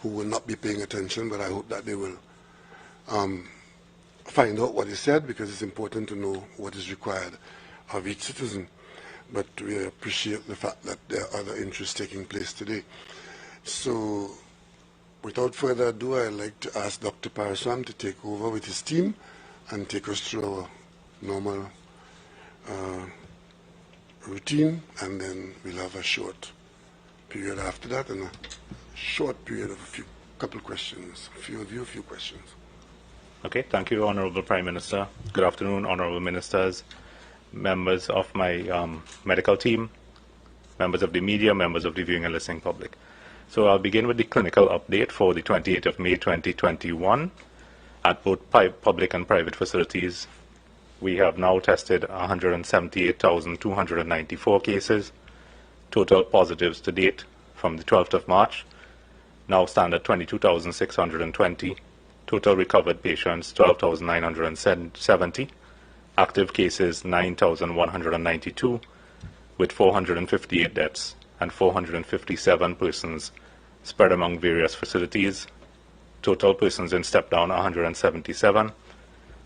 who will not be paying attention, but I hope that they will find out what is said, because it's important to know what is required of each citizen. But we appreciate the fact that there are other interests taking place today. So without further ado, I'd like to ask Dr. Parasam to take over with his team and take us through our normal routine, and then we'll have a short period after that and a short period of a couple questions, a few questions. Okay, thank you, Honorable Prime Minister. Good afternoon, Honorable Ministers, members of my medical team, members of the media, members of the viewing and listening public. So I'll begin with the clinical update for the 28th of May 2021 at both public and private facilities. We have now tested 178,294 cases. Total positives to date from the 12th of March now stand at 22,620. Total recovered patients 12,970. Active cases 9,192, with 458 deaths and 457 persons spread among various facilities. Total persons in step down 177.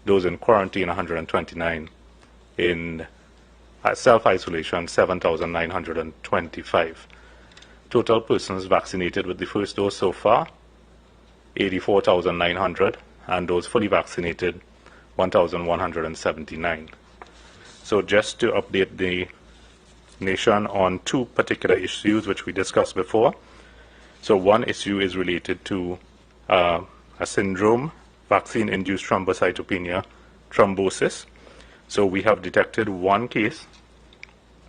Those in quarantine 129, in self-isolation 7,925. Total persons vaccinated with the first dose so far 84,900, and those fully vaccinated 1,179. So just to update the nation on two particular issues which we discussed before. So one issue is related to a syndrome, vaccine-induced thrombocytopenia, thrombosis. So we have detected one case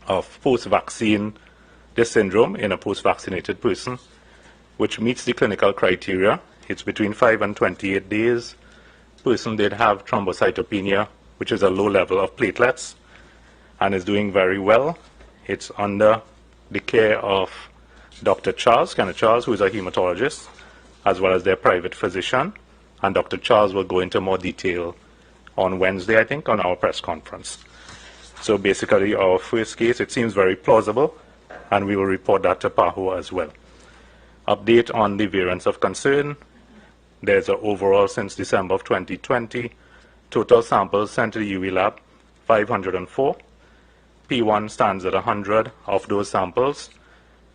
of post-vaccine this syndrome in a post-vaccinated person, which meets the clinical criteria. It's between 5 and 28 days. Person did have thrombocytopenia, which is a low level of platelets, and is doing very well. It's under the care of Dr. Kenneth Charles, who is a hematologist, as well as their private physician. And Dr. Charles will go into more detail on Wednesday, I think, on our press conference. So basically, our first case, it seems very plausible, and we will report that to PAHO as well. Update on the variants of concern. There's an overall since December of 2020. Total samples sent to the UE lab, 504. P1 stands at 100 of those samples.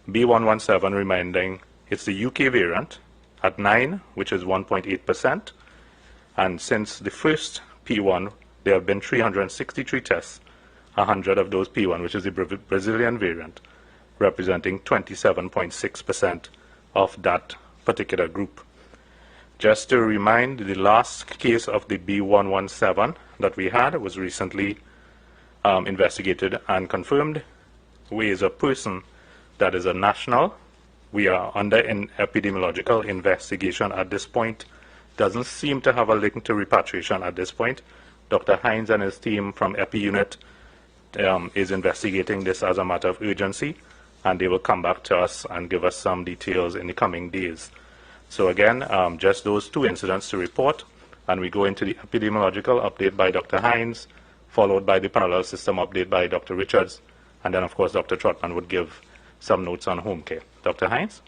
B117 reminding it's the UK variant at 9, which is 1.8%. And since the first P1, there have been 363 tests, 100 of those P1, which is the Brazilian variant, representing 27.6% of that particular group. Just to remind, the last case of the B117 that we had was recently investigated and confirmed. We is a person that is a national. We are under an epidemiological investigation at this point. Doesn't seem to have a link to repatriation at this point. Dr. Hines and his team from Epi Unit is investigating this as a matter of urgency, and they will come back to us and give us some details in the coming days. So again, just those two incidents to report, and we go into the epidemiological update by Dr. Hines, followed by the parallel system update by Dr. Richards, and then of course Dr. Trotman would give some notes on home care. Dr. Hines?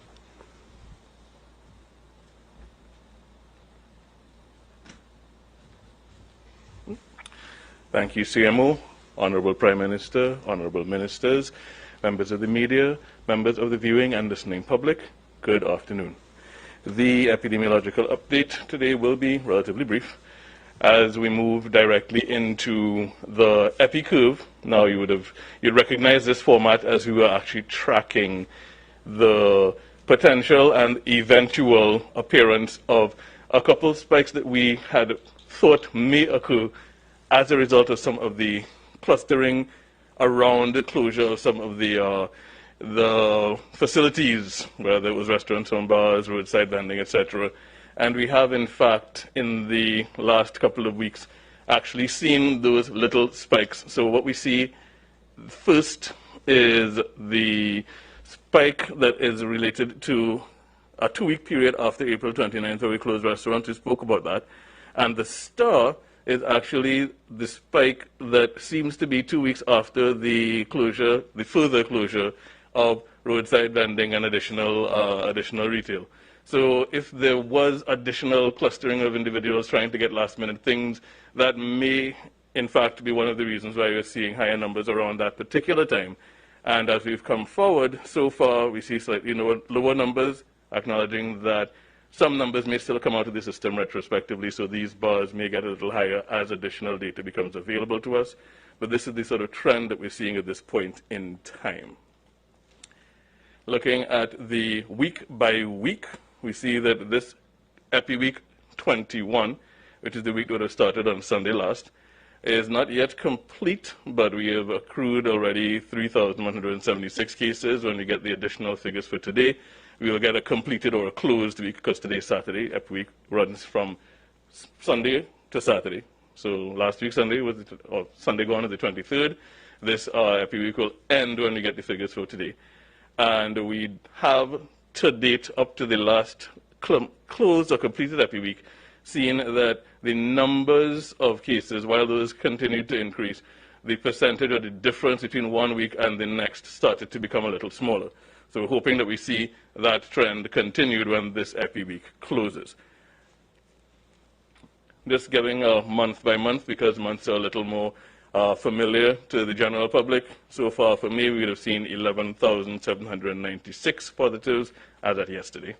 Thank you, CMO, Honorable Prime Minister, Honorable Ministers, members of the media, members of the viewing and listening public, good afternoon. The epidemiological update today will be relatively brief as we move directly into the epi curve. Now you'd recognize this format as we were actually tracking the potential and eventual appearance of a couple spikes that we had thought may occur as a result of some of the clustering around the closure of some of the facilities, whether it was restaurants and bars, roadside vending, etc. And we have, in fact, in the last couple of weeks, actually seen those little spikes. So what we see first is the spike that is related to a 2-week period after April 29th, where we closed restaurants. We spoke about that. And the star is actually the spike that seems to be 2 weeks after the closure, the further closure of roadside vending and additional retail. So if there was additional clustering of individuals trying to get last-minute things, that may, in fact, be one of the reasons why we're seeing higher numbers around that particular time. And as we've come forward, so far we see slightly lower numbers, acknowledging that some numbers may still come out of the system retrospectively, so these bars may get a little higher as additional data becomes available to us. But this is the sort of trend that we're seeing at this point in time. Looking at the week by week, we see that this Epi Week 21, which is the week that have started on Sunday last, is not yet complete, but we have accrued already 3,176 cases. When we get the additional figures for today, we will get a completed or a closed week, because today is Saturday. Epi Week runs from Sunday to Saturday. So last week Sunday was, or Sunday gone is the 23rd. This Epi Week will end when we get the figures for today. And we have to date, up to the last closed or completed Epi Week, seen that the numbers of cases, while those continued to increase, the percentage or the difference between 1 week and the next started to become a little smaller. So we're hoping that we see that trend continued when this Epi Week closes. Just giving a month by month, because months are a little more familiar to the general public. So far for May, we would have seen 11,796 positives as at yesterday.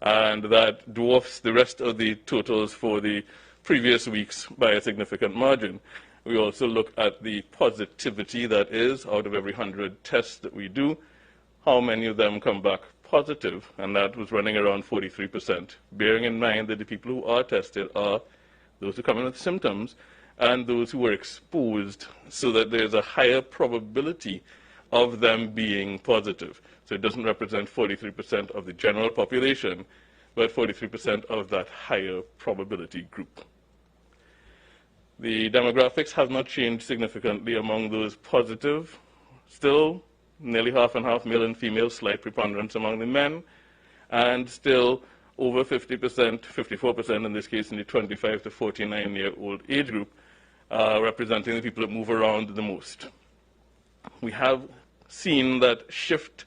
And that dwarfs the rest of the totals for the previous weeks by a significant margin. We also look at the positivity, that is, out of every 100 tests that we do, how many of them come back positive, and that was running around 43%, bearing in mind that the people who are tested are those who come in with symptoms and those who were exposed, so that there's a higher probability of them being positive. So it doesn't represent 43% of the general population, but 43% of that higher probability group. The demographics have not changed significantly among those positive. Still, nearly half and half, male and female, slight preponderance among the men, and still over 50%, 54% in this case, in the 25 to 49-year-old age group, representing the people that move around the most. We have seen that shift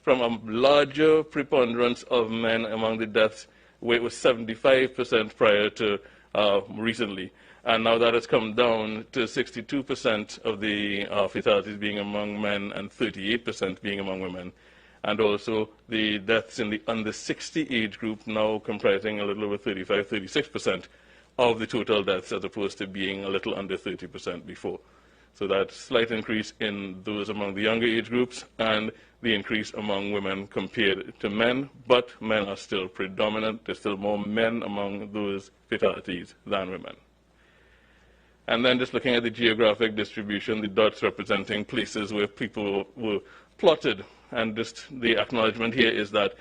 from a larger preponderance of men among the deaths, where it was 75% prior to recently. And now that has come down to 62% of the fatalities being among men and 38% being among women. And also the deaths in the under 60 age group now comprising a little over 35, 36% of the total deaths, as opposed to being a little under 30% before. So that slight increase in those among the younger age groups, and the increase among women compared to men, but men are still predominant. There's still more men among those fatalities than women. And then just looking at the geographic distribution, the dots representing places where people were plotted. And just the acknowledgement here is that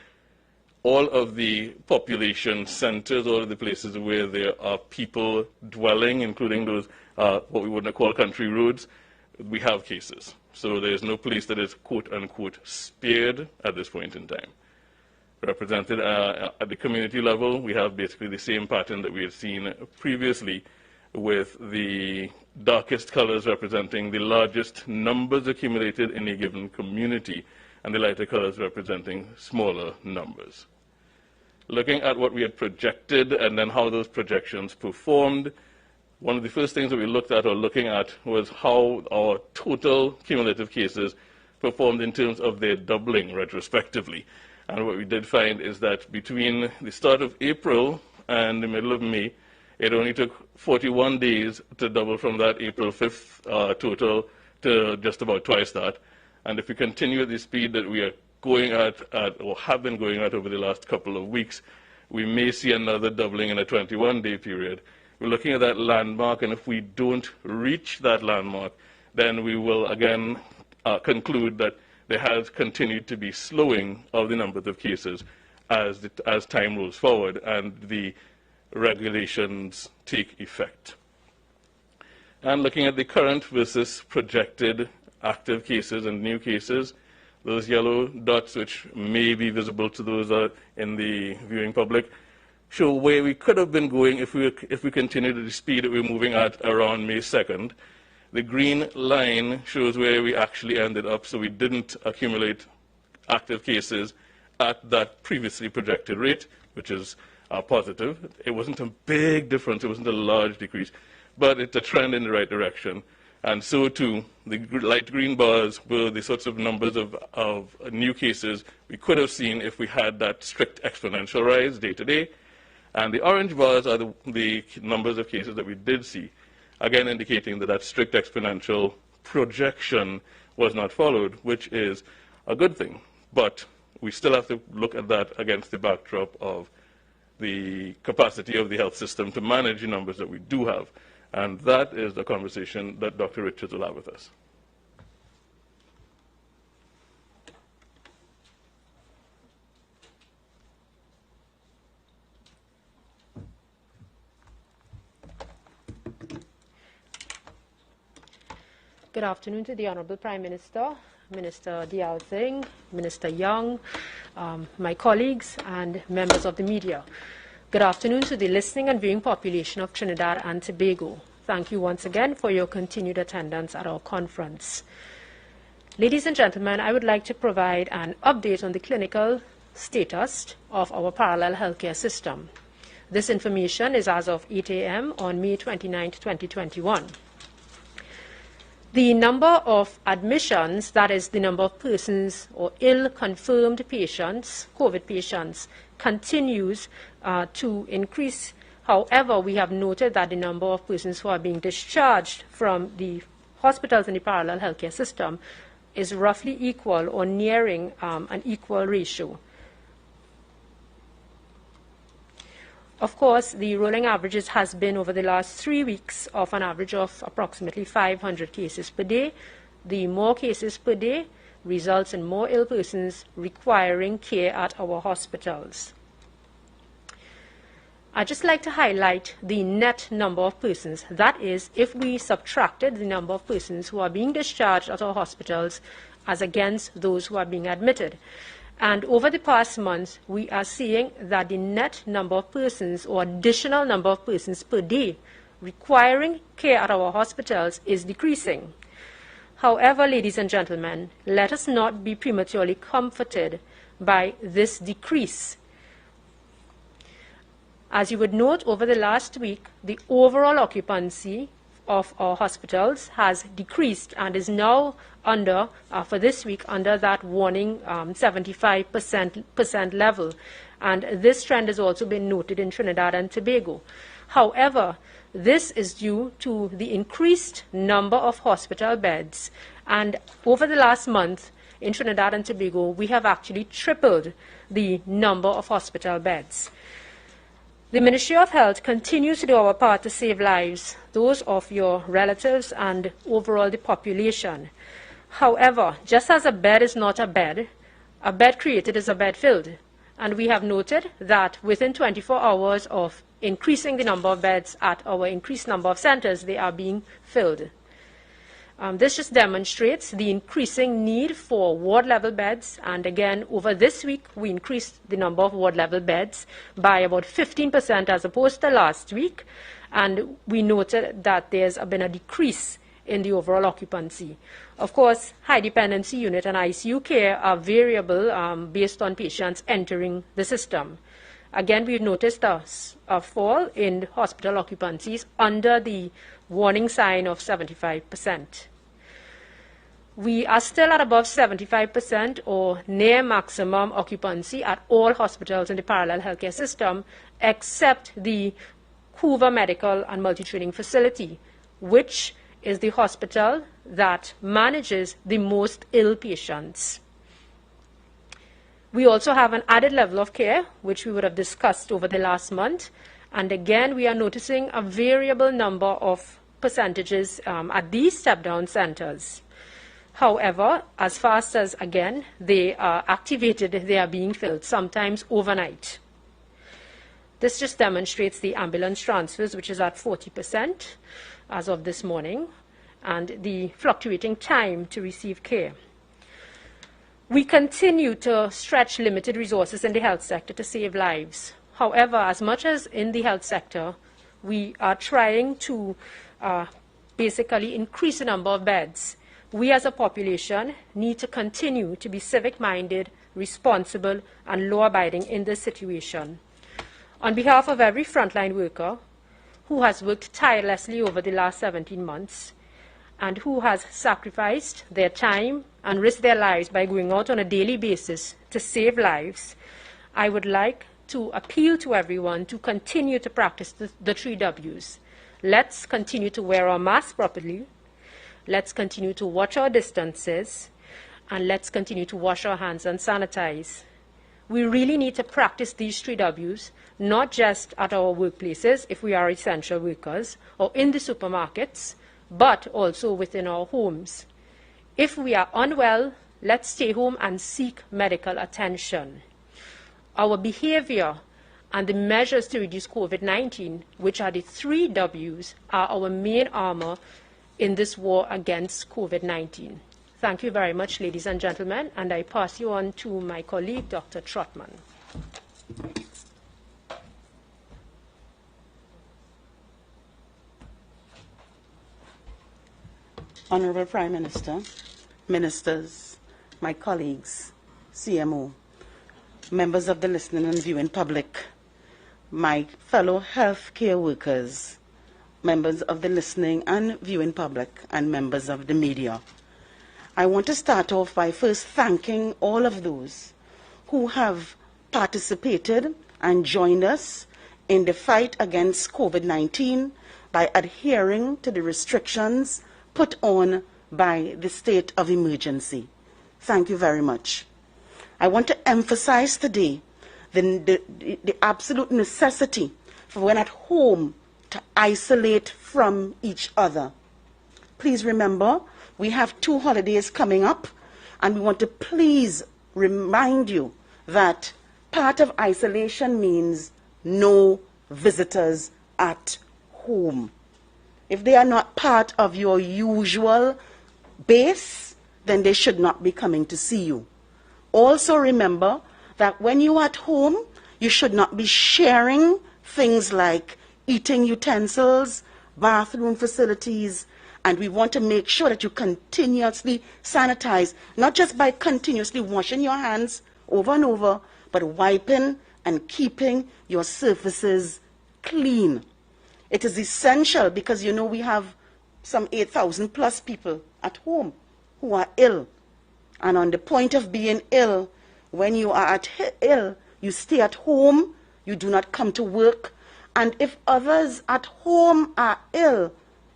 all of the population centers, all of the places where there are people dwelling, including those what we would call country roads, we have cases. So there's no place that is quote-unquote spared at this point in time. Represented at the community level, we have basically the same pattern that we had seen previously, with the darkest colors representing the largest numbers accumulated in a given community, and the lighter colors representing smaller numbers. Looking at what we had projected and then how those projections performed, one of the first things that we looked at, or looking at, was how our total cumulative cases performed in terms of their doubling retrospectively. And what we did find is that between the start of April and the middle of May, it only took 41 days to double from that April 5th total to just about twice that. And if we continue at the speed that we are going at, or have been going at over the last couple of weeks, we may see another doubling in a 21-day period. We're looking at that landmark, and if we don't reach that landmark, then we will again conclude that there has continued to be slowing of the numbers of cases as time rolls forward and the regulations take effect. And looking at the current versus projected active cases and new cases, those yellow dots, which may be visible to those in the viewing public, show where we could have been going if we continued at the speed that we're moving at around May 2nd. The green line shows where we actually ended up, so we didn't accumulate active cases at that previously projected rate, which is positive. It wasn't a big difference, it wasn't a large decrease, but it's a trend in the right direction. And so too, the light green bars were the sorts of numbers of new cases we could have seen if we had that strict exponential rise day to day. And the orange bars are the numbers of cases that we did see, again indicating that that strict exponential projection was not followed, which is a good thing. But we still have to look at that against the backdrop of the capacity of the health system to manage the numbers that we do have. And that is the conversation that Dr. Richards will have with us. Good afternoon to the Honourable Prime Minister, Minister Dial Singh, Minister Young, my colleagues and members of the media. Good afternoon to the listening and viewing population of Trinidad and Tobago. Thank you once again for your continued attendance at our conference. Ladies and gentlemen, I would like to provide an update on the clinical status of our parallel healthcare system. This information is as of 8 a.m. on May 29, 2021. The number of admissions, that is the number of persons or ill-confirmed patients, COVID patients, continues to increase. However, we have noted that the number of persons who are being discharged from the hospitals in the parallel healthcare system is roughly equal or nearing an equal ratio. Of course, the rolling averages has been over the last 3 weeks of an average of approximately 500 cases per day. The more cases per day results in more ill persons requiring care at our hospitals. I'd just like to highlight the net number of persons. That is, if we subtracted the number of persons who are being discharged at our hospitals as against those who are being admitted. And over the past month, we are seeing that the net number of persons or additional number of persons per day requiring care at our hospitals is decreasing. However, ladies and gentlemen, let us not be prematurely comforted by this decrease. As you would note, over the last week, the overall occupancy of our hospitals has decreased and is now under, for this week, under that warning 75% level. And this trend has also been noted in Trinidad and Tobago. However, this is due to the increased number of hospital beds. And over the last month, in Trinidad and Tobago, we have actually tripled the number of hospital beds. The Ministry of Health continues to do our part to save lives, those of your relatives and overall the population. However, just as a bed is not a bed created is a bed filled. And we have noted that within 24 hours of increasing the number of beds at our increased number of centers, they are being filled. This just demonstrates the increasing need for ward-level beds. And again, over this week, we increased the number of ward-level beds by about 15% as opposed to last week. And we noted that there's been a decrease in the overall occupancy. Of course, high-dependency unit and ICU care are variable based on patients entering the system. Again, we've noticed a fall in hospital occupancies under the warning sign of 75%. We are still at above 75% or near maximum occupancy at all hospitals in the parallel healthcare system, except the Hoover Medical and Multi-Training Facility, which is the hospital that manages the most ill patients. We also have an added level of care, which we would have discussed over the last month. And again, we are noticing a variable number of percentages at these step-down centers. However, as fast as, again, they are activated, they are being filled, sometimes overnight. This just demonstrates the ambulance transfers, which is at 40% as of this morning, and the fluctuating time to receive care. We continue to stretch limited resources in the health sector to save lives. However, as much as in the health sector, we are trying to basically increase the number of beds. we as a population need to continue to be civic-minded, responsible, and law-abiding in this situation. On behalf of every frontline worker who has worked tirelessly over the last 17 months and who has sacrificed their time and risked their lives by going out on a daily basis to save lives, I would like to appeal to everyone to continue to practice the 3 Ws. Let's continue to wear our masks properly. Let's continue to watch our distances. And let's continue to wash our hands and sanitize. We really need to practice these 3 Ws, not just at our workplaces, if we are essential workers, or in the supermarkets, but also within our homes. If we are unwell, let's stay home and seek medical attention. Our behavior and the measures to reduce COVID-19, which are the 3 Ws, are our main armor in this war against COVID-19. Thank you very much, ladies and gentlemen, and I pass you on to my colleague, Dr. Trotman. Honorable Prime Minister, Ministers, my colleagues, CMO, members of the listening and viewing public, my fellow healthcare workers, members of the listening and viewing public, and members of the media. I want to start off by first thanking all of those who have participated and joined us in the fight against COVID-19 by adhering to the restrictions put on by the state of emergency. Thank you very much. I want to emphasize today the absolute necessity for when at home to isolate from each other. Please remember, we have 2 holidays coming up, and we want to please remind you that part of isolation means no visitors at home. If they are not part of your usual base, then they should not be coming to see you. Also remember that when you are at home, you should not be sharing things like eating utensils, bathroom facilities, and we want to make sure that you continuously sanitize, not just by continuously washing your hands over and over, but wiping and keeping your surfaces clean. It is essential because, you know, we have some 8,000 plus people at home who are ill. And on the point of being ill, when you are ill, you stay at home, you do not come to work. And if others at home are ill,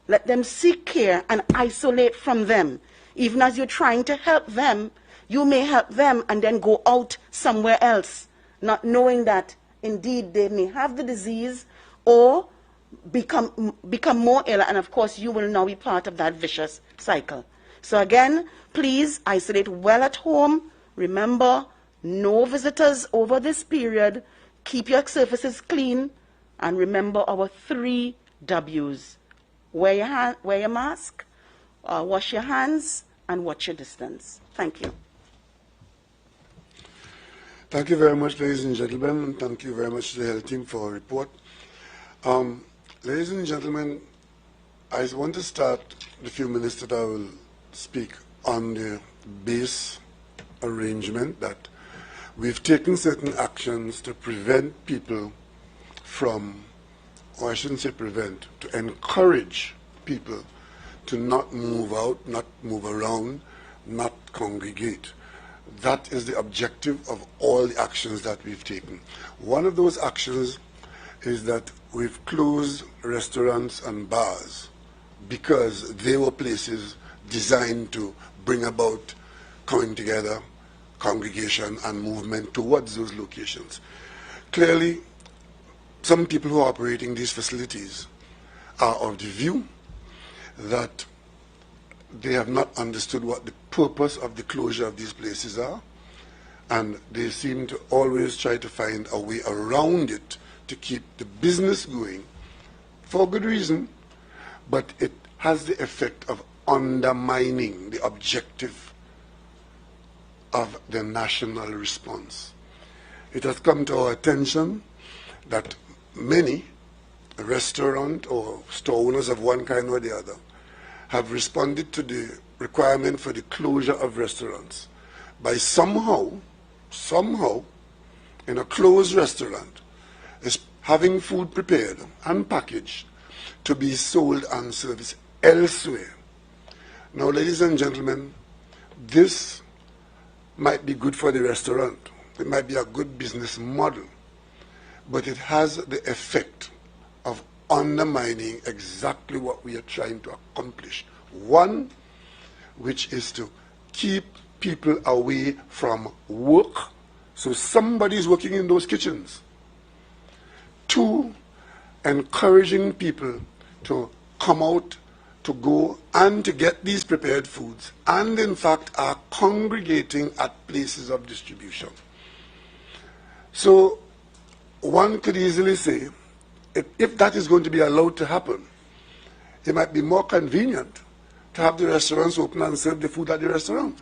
let them seek care and isolate from them. Even as you're trying to help them, you may help them and then go out somewhere else, not knowing that indeed they may have the disease or become more ill, and of course you will now be part of that vicious cycle. So again, please isolate well at home. Remember, no visitors over this period. Keep your surfaces clean, and remember our 3 Ws. Wear your mask, wash your hands, and watch your distance. Thank you. Thank you very much, ladies and gentlemen, and thank you very much to the health team for a report. Ladies and gentlemen, I want to start the few minutes that I will speak on the base arrangement that we've taken certain actions to prevent people from, or I shouldn't say prevent, to encourage people to not move out, not move around, not congregate. That is the objective of all the actions that we've taken. One of those actions is that we've closed restaurants and bars because they were places designed to bring about coming together, congregation, and movement towards those locations. Clearly, some people who are operating these facilities are of the view that they have not understood what the purpose of the closure of these places are, and they seem to always try to find a way around it to keep the business going for good reason, but it has the effect of undermining the objective of the national response. It has come to our attention that many restaurant or store owners of one kind or the other have responded to the requirement for the closure of restaurants by somehow, in a closed restaurant, is having food prepared and packaged to be sold and serviced elsewhere. Now, ladies and gentlemen, this might be good for the restaurant. It might be a good business model, but it has the effect of undermining exactly what we are trying to accomplish. One, which is to keep people away from work, so somebody is working in those kitchens. Two, encouraging people to come out, to go and to get these prepared foods, and in fact are congregating at places of distribution. So one could easily say, if that is going to be allowed to happen, it might be more convenient to have the restaurants open and serve the food at the restaurant.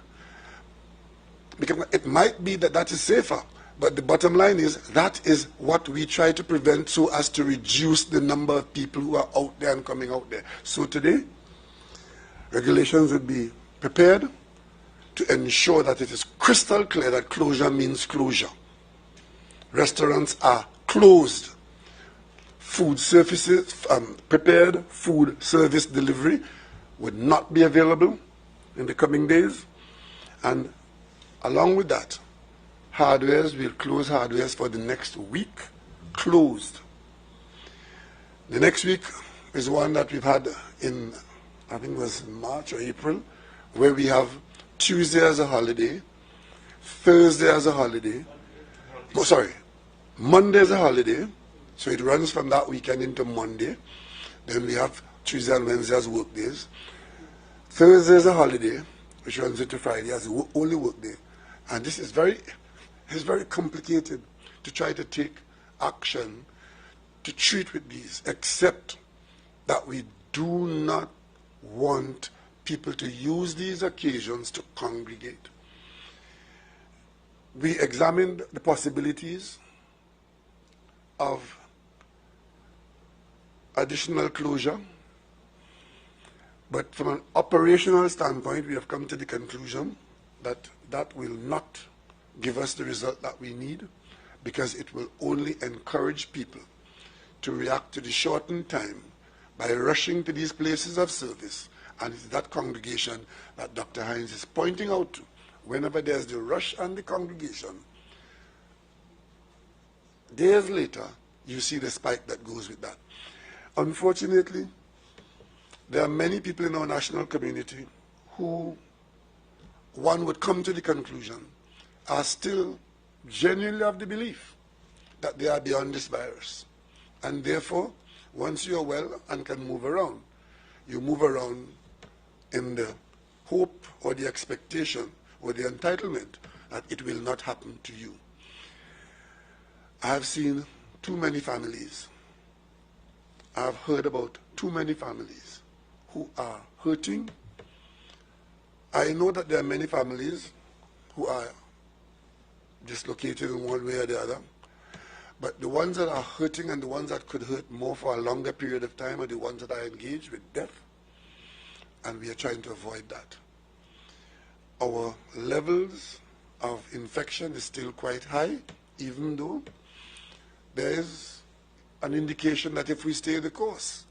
Because it might be that that is safer, but the bottom line is that is what we try to prevent, so as to reduce the number of people who are out there and coming out there. So today, regulations would be prepared to ensure that it is crystal clear that closure means closure. Restaurants are closed. Food services, prepared food service delivery would not be available in the coming days. And along with that, hardwares will close hardwares for the next week, closed. The next week is one that we've had in, I think it was March or April, where we have Tuesday as a holiday, Thursday as a holiday, Monday as a holiday, so it runs from that weekend into Monday. Then we have Tuesday and Wednesday as work days. Thursday is a holiday, which runs into Friday as the only work day. And this is very complicated to try to take action to treat with these, except that we do not want people to use these occasions to congregate. We examined the possibilities of additional closure, but from an operational standpoint, we have come to the conclusion that that will not give us the result that we need, because it will only encourage people to react to the shortened time by rushing to these places of service. And it's that congregation that Dr. Hines is pointing out to. Whenever there's the rush and the congregation, days later, you see the spike that goes with that. Unfortunately, there are many people in our national community who, one would come to the conclusion, are still genuinely of the belief that they are beyond this virus. And therefore, once you are well and can move around, you move around in the hope or the expectation or the entitlement that it will not happen to you. I have seen too many families. I have heard about too many families who are hurting. I know that there are many families who are dislocated in one way or the other, but the ones that are hurting and the ones that could hurt more for a longer period of time are the ones that are engaged with death, and we are trying to avoid that. Our levels of infection is still quite high, even though there is an indication that if we stay the course,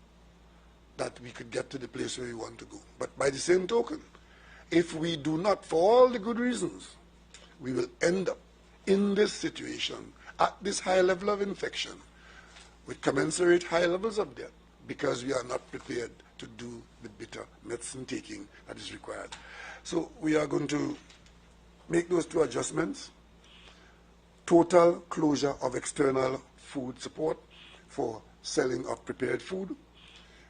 that we could get to the place where we want to go. But by the same token, if we do not, for all the good reasons, we will end up in this situation at this high level of infection with commensurate high levels of death, because we are not prepared to do the bitter medicine taking that is required. So we are going to make those two adjustments. Total closure of external food support for selling of prepared food.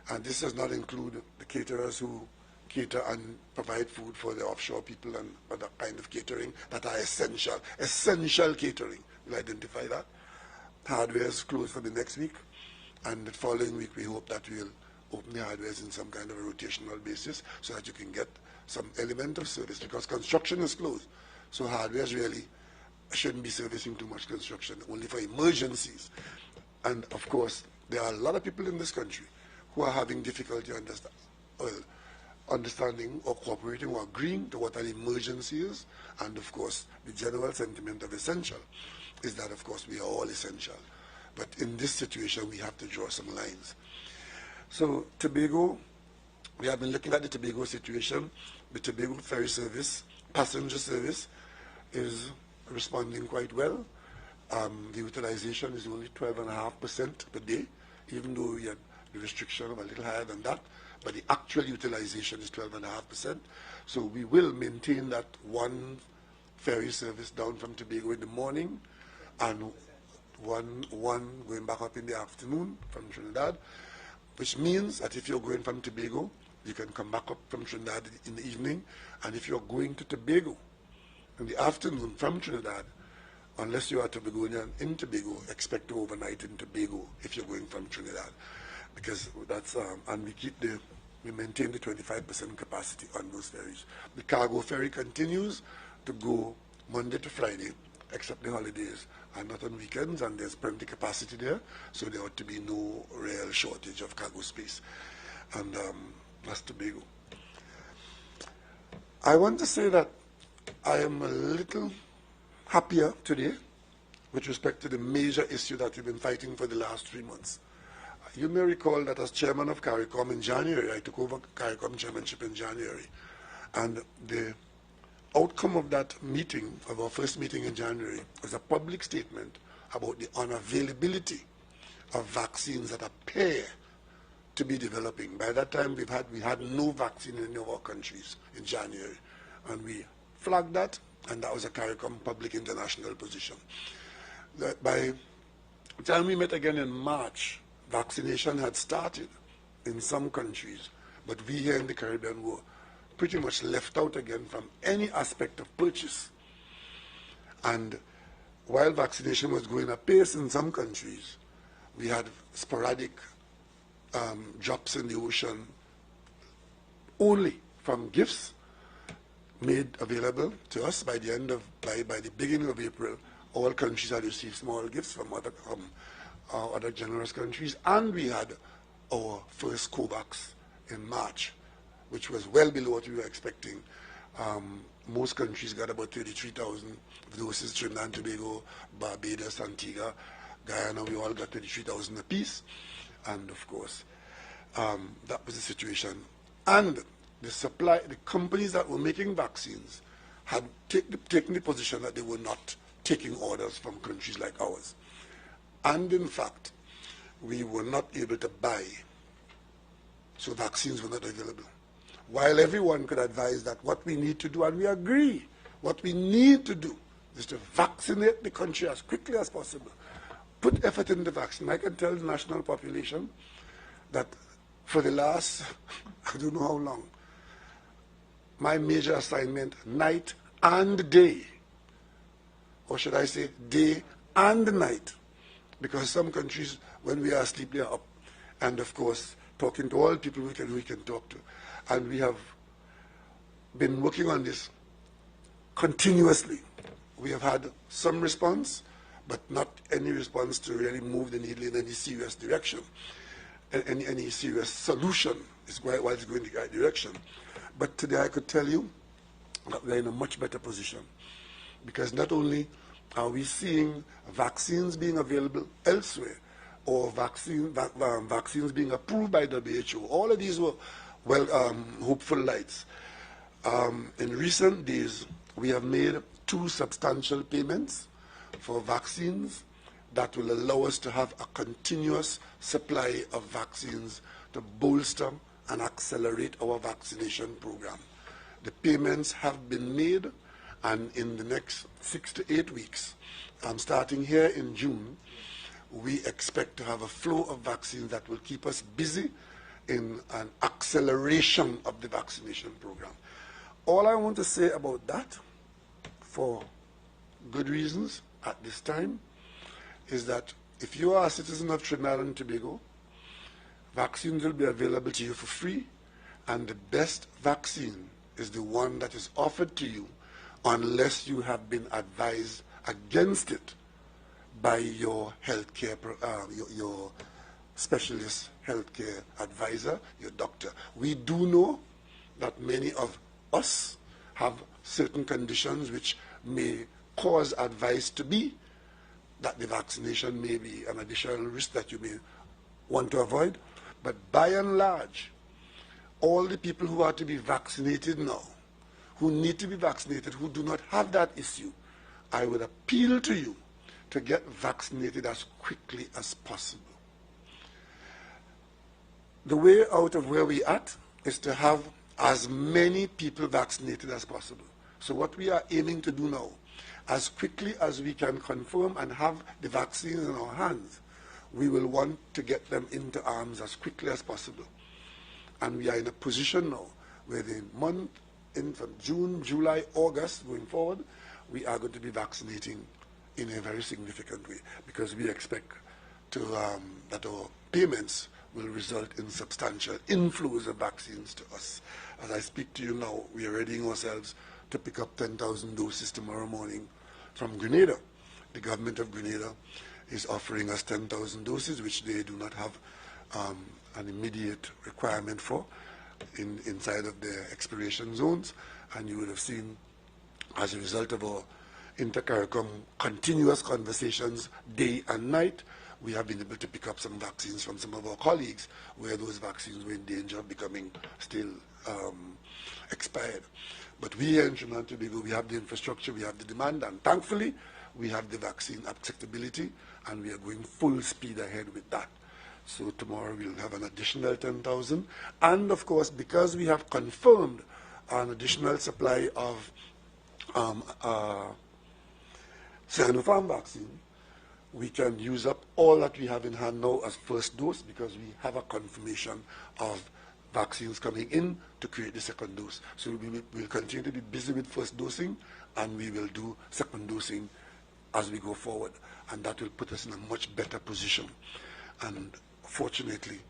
And this does not include the caterers who cater and provide food for the offshore people and other kind of catering that are essential. Essential catering. We'll identify that. Hardware is closed for the next week. And the following week, we hope that we'll open the hardwares in some kind of a rotational basis so that you can get some element of service, because construction is closed. So hardwares really shouldn't be servicing too much construction, only for emergencies. And of understanding or cooperating or agreeing to what an emergency is, and of course the general sentiment of essential is that of course we are all essential. But in this situation we have to draw some lines. So Tobago, we have been looking at the Tobago situation. The Tobago ferry service, passenger service, is responding quite well. The utilization is only 12.5% per day, even though we had the restriction of a little higher than that, but the actual utilization is 12.5%. So we will maintain that one ferry service down from Tobago in the morning and one going back up in the afternoon from Trinidad, which means that if you're going from Tobago, you can come back up from Trinidad in the evening, and if you're going to Tobago in the afternoon from Trinidad, unless you are Tobagonian in Tobago, expect to overnight in Tobago if you're going from Trinidad, because that's and we maintain the 25% capacity on those ferries. The cargo ferry continues to go Monday to Friday, except the holidays, and not on weekends, and there's plenty capacity there, so there ought to be no real shortage of cargo space. And that's Tobago. I want to say that I am a little happier today with respect to the major issue that we've been fighting for the last 3 months. You may recall that as chairman of CARICOM in January, I took over CARICOM chairmanship in January, and the outcome of that meeting, of our first meeting in January, was a public statement about the unavailability of vaccines that appear to be developing. By that time, we had no vaccine in any of our countries in January, and we flagged that, and that was a CARICOM public international position. By the time we met again in March, vaccination had started in some countries, but we here in the Caribbean were pretty much left out again from any aspect of purchase. And while vaccination was going apace in some countries, we had sporadic drops in the ocean only from gifts made available to us by the beginning of April. All countries had received small gifts from other generous countries, and we had our first COVAX in March, which was well below what we were expecting. Most countries got about 33,000 doses, Trinidad and Tobago, Barbados, Antigua, Guyana, we all got 33,000 apiece. And of course, that was the situation. And the companies that were making vaccines had taken the position that they were not taking orders from countries like ours. And in fact, we were not able to buy, so vaccines were not available. While everyone could advise that what we need to do, and we agree, what we need to do is to vaccinate the country as quickly as possible. Put effort in the vaccine. I can tell the national population that for the last, I don't know how long, my major assignment, night and day, or should I say day and night, because some countries, when we are asleep, they are up. And of course, talking to all people we can talk to. And we have been working on this continuously. We have had some response, but not any response to really move the needle in any serious direction, any serious solution while it's going in the right direction. But today I could tell you that we're in a much better position, because not only are we seeing vaccines being available elsewhere, or vaccines being approved by WHO. All of these were hopeful lights. In recent days, we have made 2 substantial payments for vaccines that will allow us to have a continuous supply of vaccines to bolster and accelerate our vaccination program. The payments have been made, and in the next 6 to 8 weeks, starting here in June, we expect to have a flow of vaccines that will keep us busy in an acceleration of the vaccination program. All I want to say about that, for good reasons at this time, is that if you are a citizen of Trinidad and Tobago, vaccines will be available to you for free, and the best vaccine is the one that is offered to you unless you have been advised against it by your healthcare, your specialist healthcare advisor, your doctor. We do know that many of us have certain conditions which may cause advice to be that the vaccination may be an additional risk that you may want to avoid. But by and large, all the people who are to be vaccinated now, who need to be vaccinated, who do not have that issue, I would appeal to you to get vaccinated as quickly as possible. The way out of where we're at is to have as many people vaccinated as possible. So what we are aiming to do now, as quickly as we can confirm and have the vaccines in our hands, we will want to get them into arms as quickly as possible. And we are in a position now where the month in from June, July, August going forward, we are going to be vaccinating in a very significant way, because we expect to, that our payments will result in substantial inflows of vaccines to us. As I speak to you now, we are readying ourselves to pick up 10,000 doses tomorrow morning from Grenada. The government of Grenada is offering us 10,000 doses, which they do not have an immediate requirement for inside of their expiration zones. And you would have seen, as a result of our inter-CARICOM continuous conversations day and night, we have been able to pick up some vaccines from some of our colleagues where those vaccines were in danger of becoming still expired. But we here in Trinidad and Tobago, we have the infrastructure, we have the demand, and thankfully we have the vaccine acceptability, and we are going full speed ahead with that. So tomorrow we'll have an additional 10,000. And of course, because we have confirmed an additional supply of Sinopharm vaccine, we can use up all that we have in hand now as first dose, because we have a confirmation of vaccines coming in to create the second dose. So we'll continue to be busy with first dosing, and we will do second dosing as we go forward. And that will put us in a much better position. And fortunately,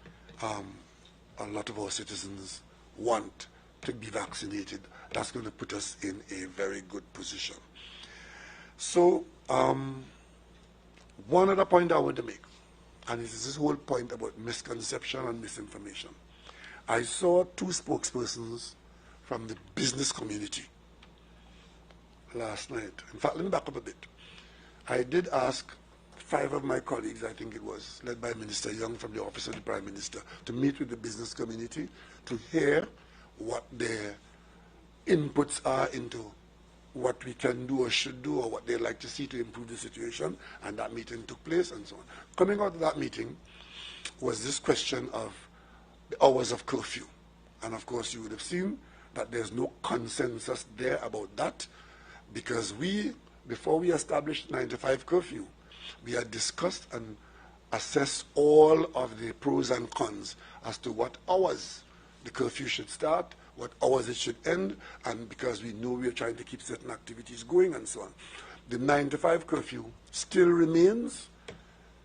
a lot of our citizens want to be vaccinated. That's going to put us in a very good position. So, one other point I want to make, and it is this whole point about misconception and misinformation. I saw two spokespersons from the business community last night. In fact, let me back up a bit. I did ask 5 of my colleagues, I think it was, led by Minister Young from the Office of the Prime Minister, to meet with the business community to hear what their inputs are into what we can do or should do, or what they'd like to see to improve the situation, and that meeting took place and so on. Coming out of that meeting was this question of the hours of curfew. And of course you would have seen that there's no consensus there about that, because we, before we established 95 curfew, we had discussed and assessed all of the pros and cons as to what hours the curfew should start, what hours it should end, and because we know we are trying to keep certain activities going and so on. The 95 curfew still remains,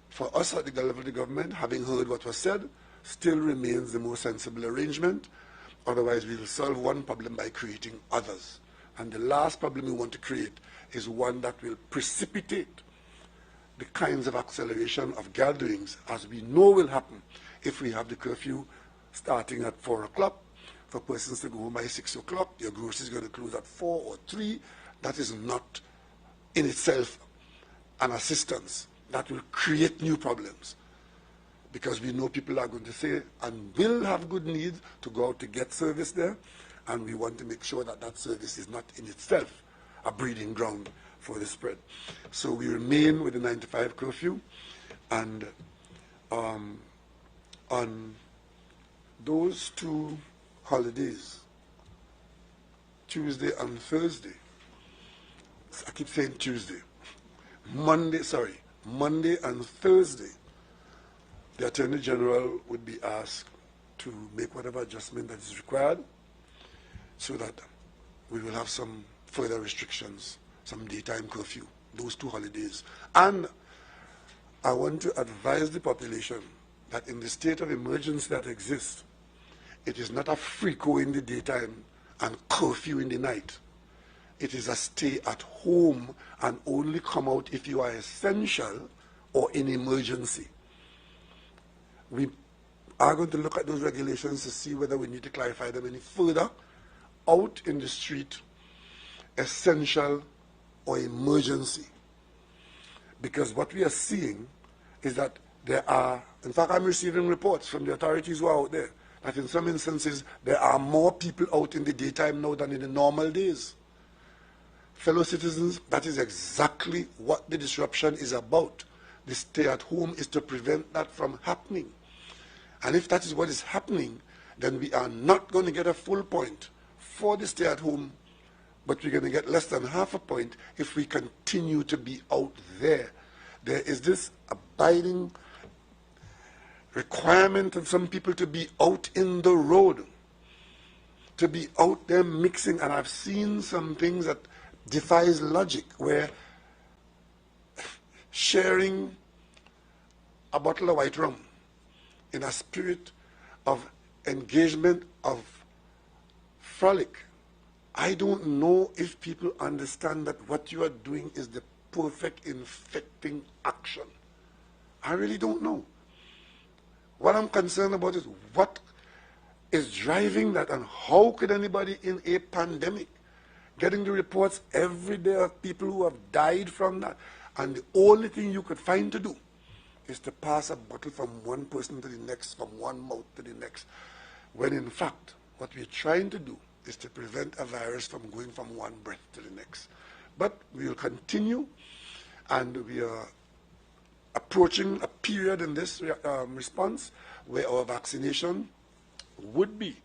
for us at the level of the government, having heard what was said, still remains the most sensible arrangement. Otherwise, we will solve one problem by creating others. And the last problem we want to create is one that will precipitate the kinds of acceleration of gatherings, as we know will happen if we have the curfew starting at 4 o'clock, for persons to go home by 6 o'clock, your grocery is going to close at 4 or 3. That is not in itself an assistance. That will create new problems, because we know people are going to say and will have good need to go out to get service there, and we want to make sure that that service is not in itself a breeding ground for the spread. So we remain with the 95 curfew, and on those 2 holidays, Tuesday and Thursday, I keep saying Tuesday, Monday and Thursday, the Attorney General would be asked to make whatever adjustment that is required, so that we will have some further restrictions, some daytime curfew, those 2 holidays. And I want to advise the population that in the state of emergency that exists, it is not a free-go in the daytime and curfew in the night. It is a stay at home and only come out if you are essential or in emergency. We are going to look at those regulations to see whether we need to clarify them any further out in the street essential or emergency? Because what we are seeing is that there are, in fact, I'm receiving reports from the authorities who are out there, that in some instances, there are more people out in the daytime now than in the normal days. Fellow citizens, that is exactly what the disruption is about. The stay at home is to prevent that from happening. And if that is what is happening, then we are not going to get a full point for the stay at home, but we're going to get less than half a point if we continue to be out there. There is this abiding requirement of some people to be out in the road, to be out there mixing. And I've seen some things that defies logic, where sharing a bottle of white rum in a spirit of engagement, of frolic. I don't know if people understand that what you are doing is the perfect infecting action. I really don't know. What I'm concerned about is what is driving that, and how could anybody in a pandemic, getting the reports every day of people who have died from that, and the only thing you could find to do is to pass a bottle from one person to the next, from one mouth to the next, when in fact what we're trying to do is to prevent a virus from going from one breath to the next. But we will continue, and we are approaching a period in this response where our vaccination would be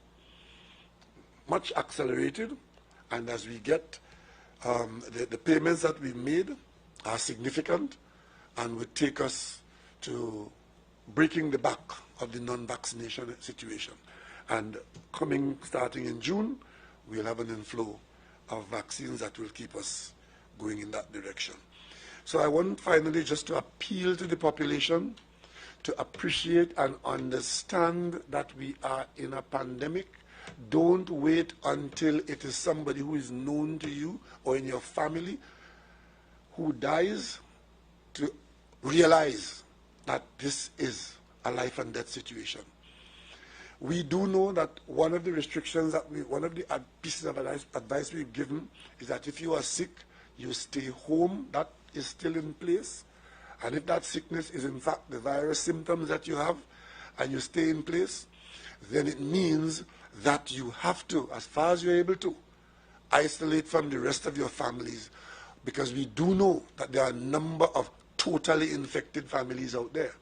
much accelerated, and as we get the payments that we made are significant and would take us to breaking the back of the non-vaccination situation. And starting in June, we'll have an inflow of vaccines that will keep us going in that direction. So I want finally just to appeal to the population to appreciate and understand that we are in a pandemic. Don't wait until it is somebody who is known to you or in your family who dies to realize that this is a life and death situation. We do know that one of the restrictions that one of the pieces of advice we've given is that if you are sick, you stay home. That is still in place. And if that sickness is in fact the virus symptoms that you have, and you stay in place, then it means that you have to, as far as you're able to, isolate from the rest of your families, because we do know that there are a number of totally infected families out there,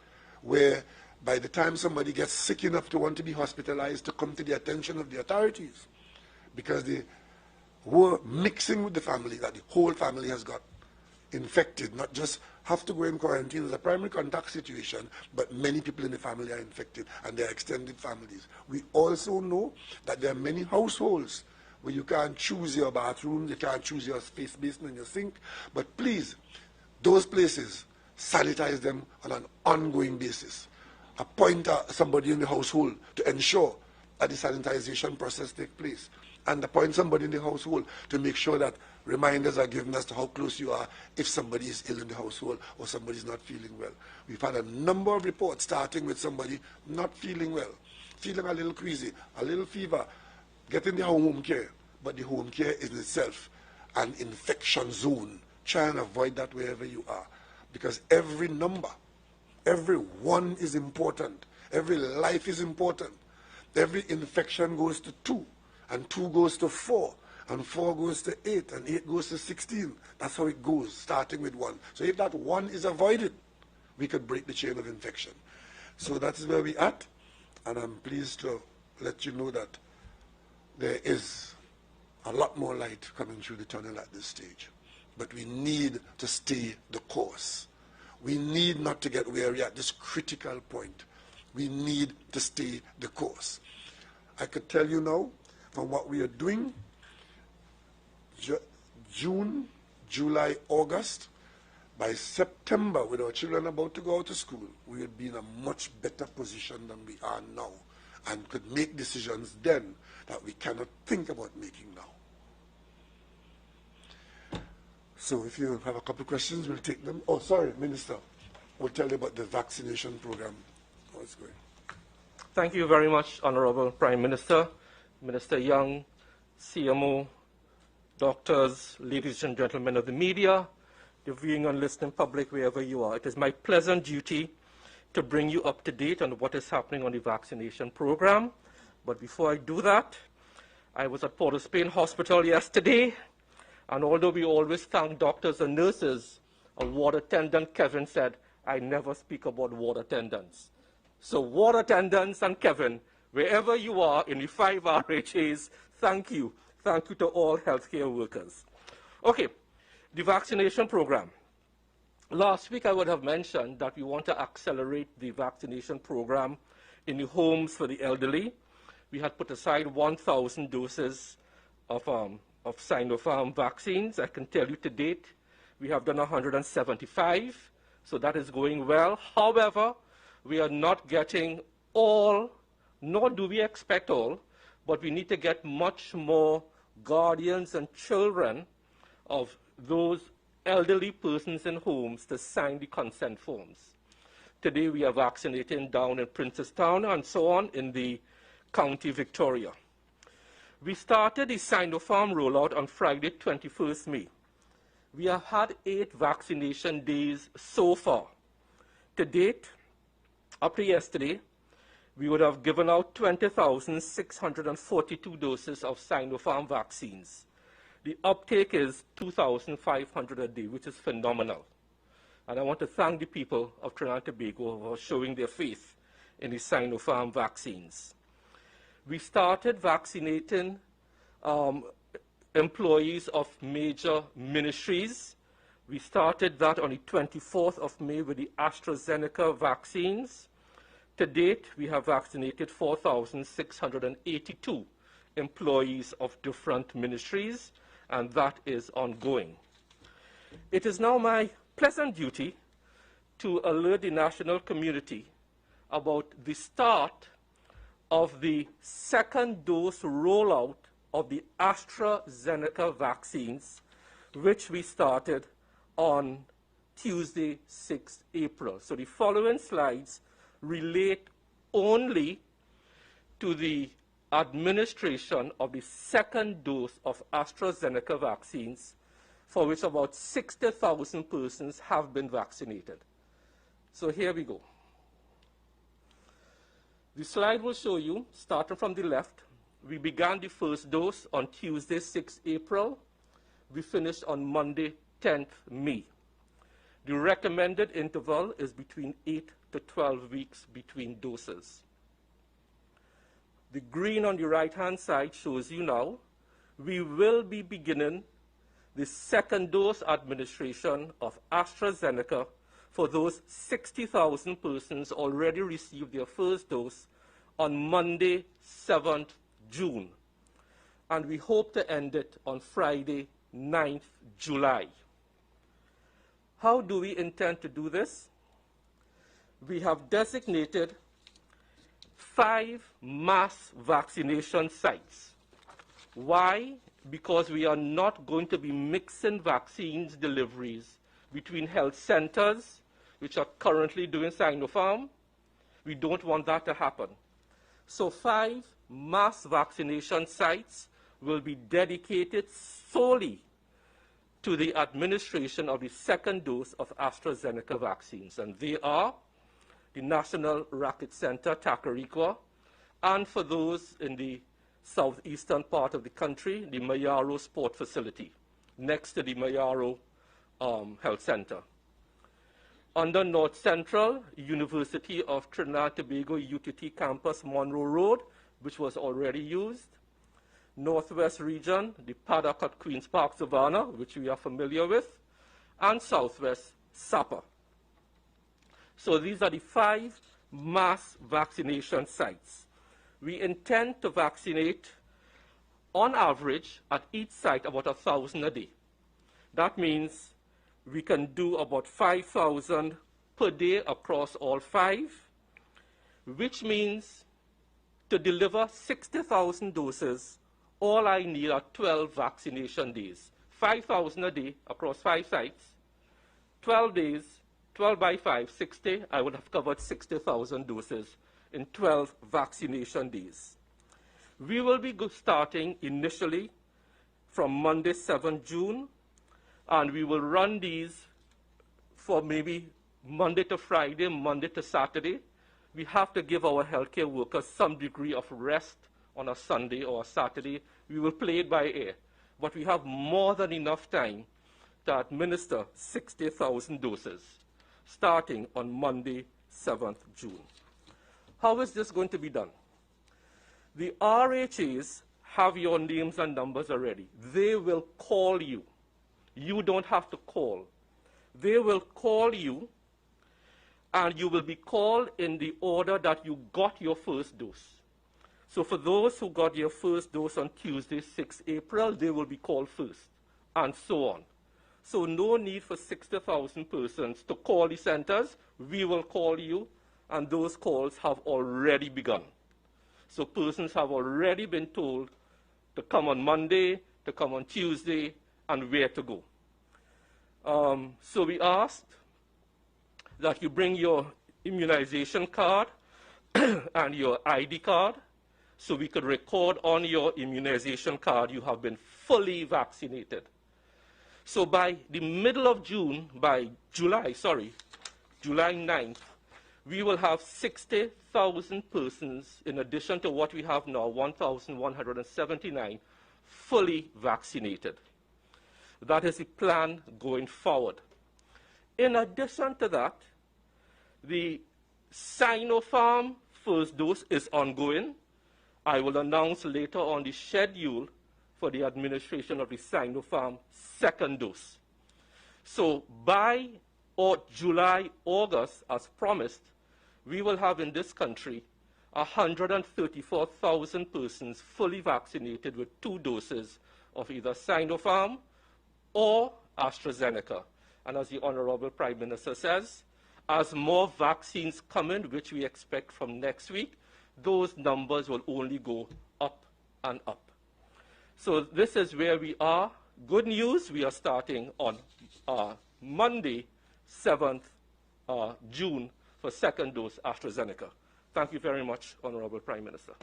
where by the time somebody gets sick enough to want to be hospitalized, to come to the attention of the authorities, because they were mixing with the family, that the whole family has got infected, not just have to go in quarantine as a primary contact situation, but many people in the family are infected, and their extended families. We also know that there are many households where you can't choose your bathroom, you can't choose your space basin and your sink, but please, those places, sanitize them on an ongoing basis. Appoint somebody in the household to ensure that the sanitization process takes place, and appoint somebody in the household to make sure that reminders are given as to how close you are if somebody is ill in the household or somebody is not feeling well. We've had a number of reports starting with somebody not feeling well, feeling a little queasy, a little fever, getting the home care, but the home care is in itself an infection zone. Try and avoid that wherever you are, because every number, every one is important, every life is important. Every infection goes to 2, and 2 goes to 4, and 4 goes to 8, and 8 goes to 16. That's how it goes, starting with 1. So if that 1 is avoided, we could break the chain of infection. So that is where we're at, and I'm pleased to let you know that there is a lot more light coming through the tunnel at this stage. But we need to stay the course. We need not to get weary at this critical point. We need to stay the course. I could tell you now, from what we are doing, June, July, August, by September, with our children about to go out to school, we would be in a much better position than we are now, and could make decisions then that we cannot think about making now. So if you have a couple of questions, we'll take them. Oh, sorry, Minister. We'll tell you about the vaccination program. How it's going. Thank you very much, Honorable Prime Minister, Minister Young, CMO, doctors, ladies and gentlemen of the media, the viewing and listening public, wherever you are. It is my pleasant duty to bring you up to date on what is happening on the vaccination program. But before I do that, I was at Port of Spain Hospital yesterday, and although we always thank doctors and nurses, a ward attendant, Kevin, said, I never speak about ward attendants. So ward attendants and Kevin, wherever you are in the 5 RHAs, thank you. Thank you to all healthcare workers. Okay, the vaccination program. Last week I would have mentioned that we want to accelerate the vaccination program in the homes for the elderly. We had put aside 1,000 doses of Sinopharm vaccines. I can tell you to date, we have done 175, so that is going well. However, we are not getting all, nor do we expect all, but we need to get much more guardians and children of those elderly persons in homes to sign the consent forms. Today we are vaccinating down in Princestown and so on in the County Victoria. We started the Sinopharm rollout on Friday, 21st May. We have had 8 vaccination days so far. To date, up to yesterday, we would have given out 20,642 doses of Sinopharm vaccines. The uptake is 2,500 a day, which is phenomenal. And I want to thank the people of Trinidad and Tobago for showing their faith in the Sinopharm vaccines. We started vaccinating employees of major ministries. We started that on the 24th of May with the AstraZeneca vaccines. To date, we have vaccinated 4,682 employees of different ministries, and that is ongoing. It is now my pleasant duty to alert the national community about the start of the second dose rollout of the AstraZeneca vaccines, which we started on Tuesday, 6 April. So the following slides relate only to the administration of the second dose of AstraZeneca vaccines, for which about 60,000 persons have been vaccinated. So here we go. The slide will show you, starting from the left, we began the first dose on Tuesday, 6 April. We finished on Monday, 10th May. The recommended interval is between 8 to 12 weeks between doses. The green on the right-hand side shows you now we will be beginning the second dose administration of AstraZeneca for those 60,000 persons already received their first dose on Monday, 7th June. And we hope to end it on Friday, 9th July. How do we intend to do this? We have designated 5 mass vaccination sites. Why? Because we are not going to be mixing vaccines deliveries between health centers, which are currently doing Sinopharm. We don't want that to happen. So 5 mass vaccination sites will be dedicated solely to the administration of the second dose of AstraZeneca vaccines. And they are the National Racket Center, Tacarigua, and for those in the southeastern part of the country, the Mayaro Sport Facility, next to the Mayaro Health Center. Under North Central, University of Trinidad and Tobago UTT Campus, Monroe Road, which was already used. Northwest region, the Paddock at Queen's Park, Savannah, which we are familiar with. And Southwest, Sapa. So these are the 5 mass vaccination sites. We intend to vaccinate, on average, at each site about 1,000 a day. That means we can do about 5,000 per day across all 5, which means to deliver 60,000 doses, all I need are 12 vaccination days. 5,000 a day across 5 sites, 12 days, 12 by 5, 60, I would have covered 60,000 doses in 12 vaccination days. We will be starting initially from Monday, 7 June, and we will run these for maybe Monday to Friday, Monday to Saturday. We have to give our healthcare workers some degree of rest on a Sunday or a Saturday. We will play it by ear, but we have more than enough time to administer 60,000 doses starting on Monday, 7th June. How is this going to be done? The RHAs have your names and numbers already. They will call you. You don't have to call. They will call you, and you will be called in the order that you got your first dose. So for those who got your first dose on Tuesday, 6 April, they will be called first, and so on. So no need for 60,000 persons to call the centers. We will call you, and those calls have already begun. So persons have already been told to come on Monday, to come on Tuesday, and where to go. So we asked that you bring your immunization card and your ID card so we could record on your immunization card you have been fully vaccinated. So by the middle of June, by July 9th, we will have 60,000 persons, in addition to what we have now, 1,179, fully vaccinated. That is the plan going forward. In addition to that, the Sinopharm first dose is ongoing. I will announce later on the schedule for the administration of the Sinopharm second dose. So by July, August, as promised, we will have in this country 134,000 persons fully vaccinated with 2 doses of either Sinopharm or AstraZeneca. And as the Honorable Prime Minister says, as more vaccines come in, which we expect from next week, those numbers will only go up and up. So this is where we are. Good news, we are starting on Monday, 7th June, for second dose AstraZeneca. Thank you very much, Honorable Prime Minister.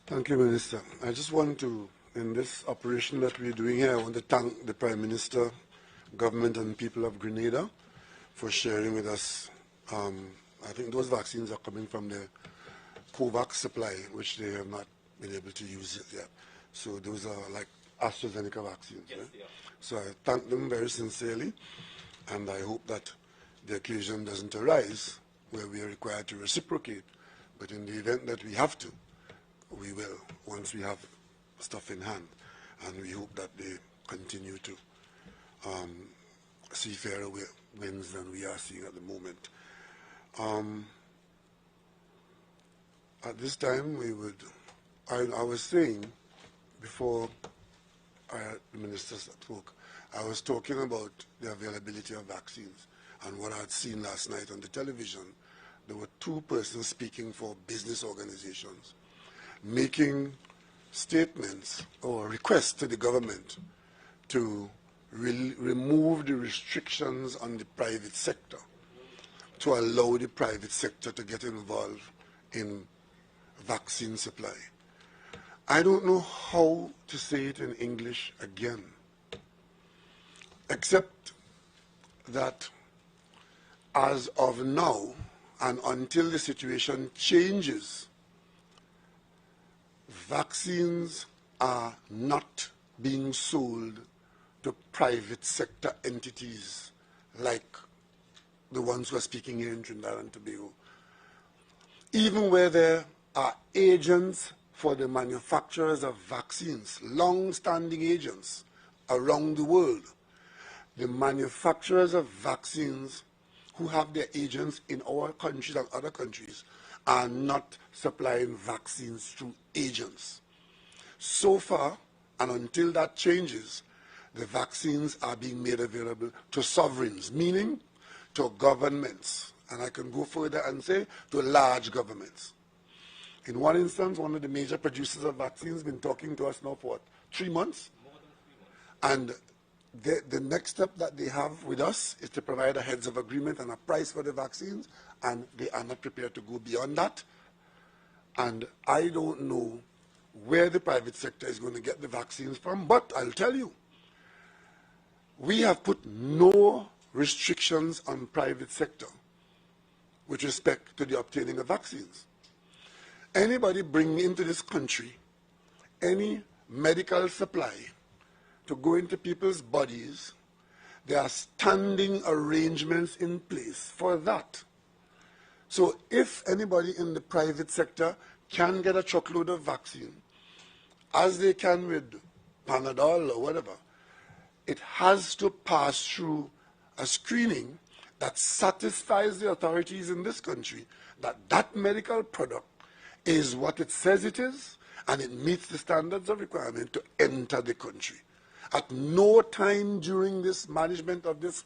Thank you, Minister. I just want to, in this operation that we're doing here, I want to thank the Prime Minister, government and people of Grenada for sharing with us. I think those vaccines are coming from the COVAX supply, which they have not been able to use it yet. So those are like AstraZeneca vaccines. Yes, right? Yeah. So I thank them very sincerely, and I hope that the occasion doesn't arise where we are required to reciprocate. But in the event that we have to, we will, once we have stuff in hand. And we hope that they continue to see fairer winds than we are seeing at the moment. At this time, I was saying, before the minister spoke, I was talking about the availability of vaccines. And what I had seen last night on the television, there were 2 persons speaking for business organizations, making statements or requests to the government to remove the restrictions on the private sector, to allow the private sector to get involved in vaccine supply. I don't know how to say it in English again, except that as of now, and until the situation changes, vaccines are not being sold to private sector entities like the ones who are speaking here in Trinidad and Tobago. Even where there are agents for the manufacturers of vaccines, long-standing agents around the world, the manufacturers of vaccines who have their agents in our countries and other countries are not supplying vaccines through agents. So far, and until that changes, the vaccines are being made available to sovereigns, meaning to governments. And I can go further and say to large governments. In one instance, one of the major producers of vaccines has been talking to us now for, what, 3 months? More than 3 months. And the next step that they have with us is to provide a heads of agreement and a price for the vaccines, and they are not prepared to go beyond that. And I don't know where the private sector is going to get the vaccines from, but I'll tell you, we have put no restrictions on private sector with respect to the obtaining of vaccines. Anybody bringing into this country any medical supply to go into people's bodies, there are standing arrangements in place for that. So if anybody in the private sector can get a truckload of vaccine, as they can with Panadol or whatever, it has to pass through a screening that satisfies the authorities in this country that that medical product is what it says it is and it meets the standards of requirement to enter the country. At no time during this management of this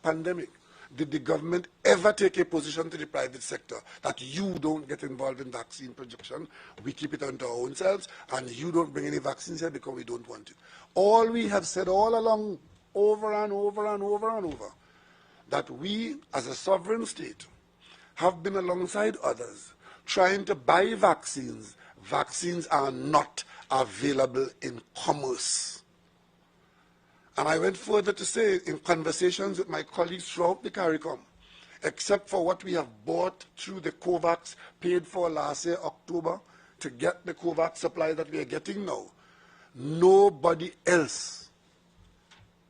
pandemic did the government ever take a position to the private sector that you don't get involved in vaccine production, we keep it unto our own selves, and you don't bring any vaccines here because we don't want it. All we have said all along, over and over and over and over, that we as a sovereign state have been alongside others trying to buy vaccines. Vaccines are not available in commerce. And I went further to say, in conversations with my colleagues throughout the CARICOM, except for what we have bought through the COVAX, paid for last year, October, to get the COVAX supply that we are getting now, nobody else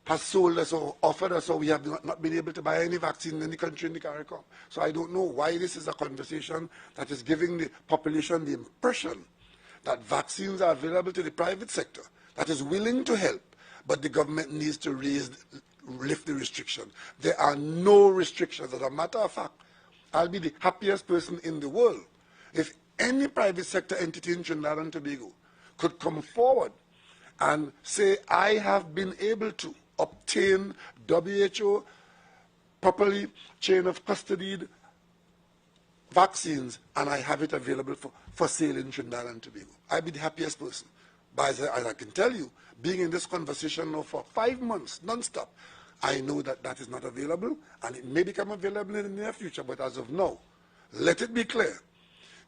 has sold us or offered us, or we have not been able to buy any vaccine in any country in the CARICOM. So I don't know why this is a conversation that is giving the population the impression that vaccines are available to the private sector that is willing to help, but the government needs to lift the restriction. There are no restrictions. As a matter of fact, I'll be the happiest person in the world if any private sector entity in Trinidad and Tobago could come forward and say, I have been able to obtain WHO properly chain of custodied vaccines and I have it available for sale in Trinidad and Tobago. I'd be the happiest person. But as I can tell you, being in this conversation now for 5 months, non-stop, I know that that is not available, and it may become available in the near future, but as of now, let it be clear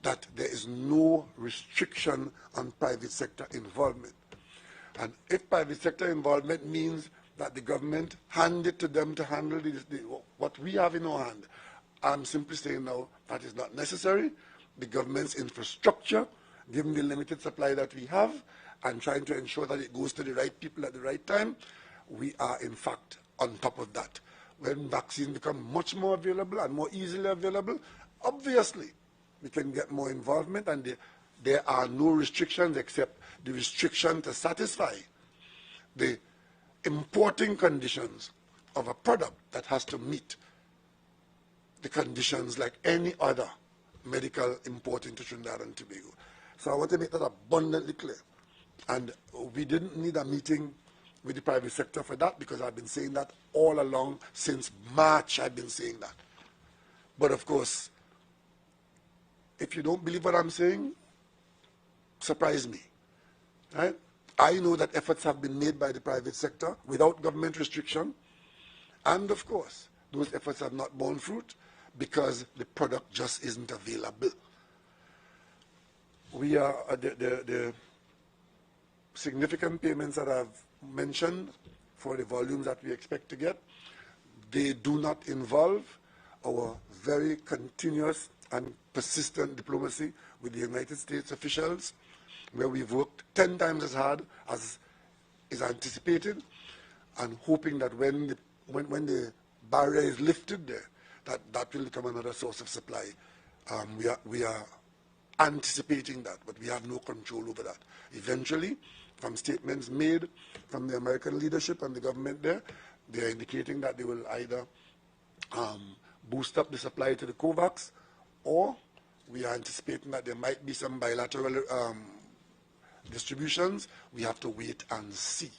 that there is no restriction on private sector involvement. And if private sector involvement means that the government hand it to them to handle what we have in our hand, I'm simply saying now that is not necessary. The government's infrastructure, given the limited supply that we have, and trying to ensure that it goes to the right people at the right time, we are in fact on top of that. When vaccines become much more available and more easily available, obviously we can get more involvement, and there are no restrictions except the restriction to satisfy the importing conditions of a product that has to meet the conditions like any other medical import into Trinidad and Tobago. So I want to make that abundantly clear. And we didn't need a meeting with the private sector for that, because I've been saying that all along. Since March, I've been saying that. But of course, if you don't believe what I'm saying, surprise me. Right? I know that efforts have been made by the private sector without government restriction. And of course, those efforts have not borne fruit because the product just isn't available. We are the significant payments that I've mentioned for the volumes that we expect to get, they do not involve our very continuous and persistent diplomacy with the United States officials, where we've worked 10 times as hard as is anticipated, and hoping that when the barrier is lifted there, that will become another source of supply. We are anticipating that, but we have no control over that. Eventually, from statements made from the American leadership and the government there, they are indicating that they will either boost up the supply to the COVAX, or we are anticipating that there might be some bilateral distributions. We have to wait and see.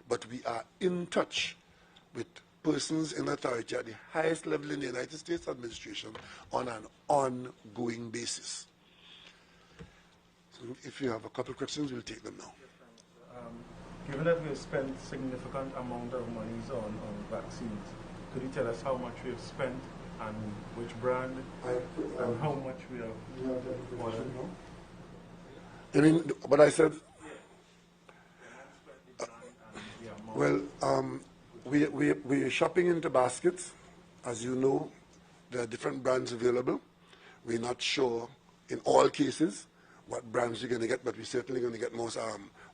But we are in touch with persons in authority at the highest level in the United States administration on an ongoing basis. So if you have a couple of questions, we'll take them now. Given that we have spent significant amount of monies on vaccines, could you tell us how much we have spent and which brand and how much we have ordered? I mean, but I said, well, we're shopping into baskets. As you know, there are different brands available. We're not sure in all cases what brands you're going to get, but we're certainly going to get most.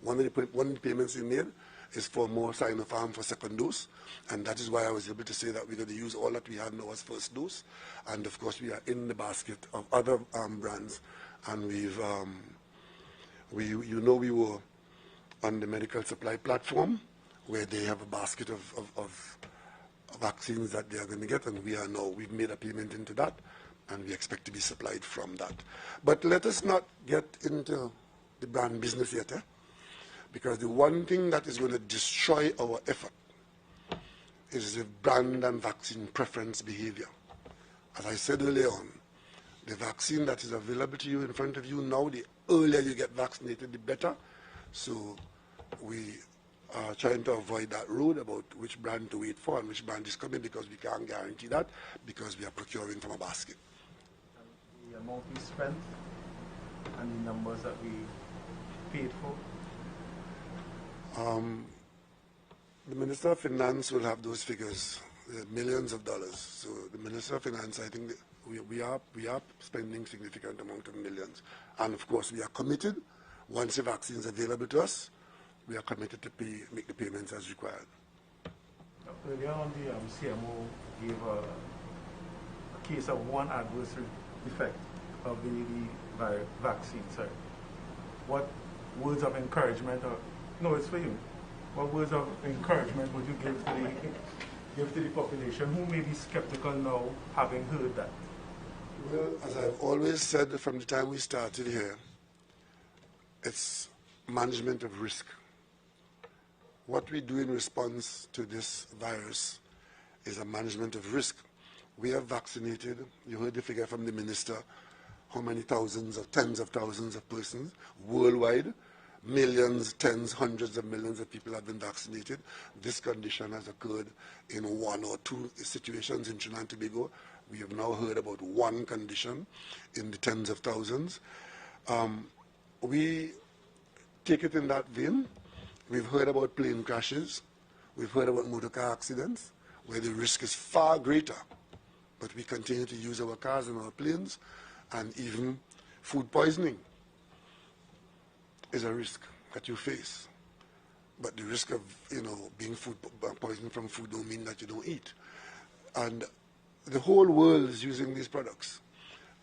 One of the payments we made is for more Sinopharm for second dose, and that is why I was able to say that we're going to use all that we had now as first dose. And of course, we are in the basket of other brands, and we were on the medical supply platform where they have a basket of vaccines that they are going to get, and we've made a payment into that, and we expect to be supplied from that. But let us not get into the brand business yet, because the one thing that is going to destroy our effort is the brand and vaccine preference behavior. As I said earlier on, the vaccine that is available to you in front of you now, the earlier you get vaccinated, the better. So we are trying to avoid that road about which brand to wait for and which brand is coming, because we can't guarantee that, because we are procuring from a basket. And the amount we spent and the numbers that we paid for? The Minister of Finance will have those figures, millions of dollars. So the Minister of Finance, I think we are spending significant amount of millions. And of course, we are committed. Once the vaccine is available to us, we are committed to make the payments as required. Earlier on, the CMO gave a case of one adverse effect of the vaccine. Sorry. What words of encouragement, no, it's for you. What words of encouragement would you give to the population who may be skeptical now, having heard that? Well, as I've always said from the time we started here, it's management of risk. What we do in response to this virus is a management of risk. We have vaccinated, you heard the figure from the minister, how many thousands or tens of thousands of persons worldwide, millions, tens, hundreds of millions of people have been vaccinated. This condition has occurred in one or two situations in Trinidad and Tobago. We have now heard about one condition in the tens of thousands. We take it in that vein. We've heard about plane crashes. We've heard about motor car accidents, where the risk is far greater. But we continue to use our cars and our planes, and even food poisoning is a risk that you face. But the risk of, being food poisoned from food don't mean that you don't eat. And the whole world is using these products.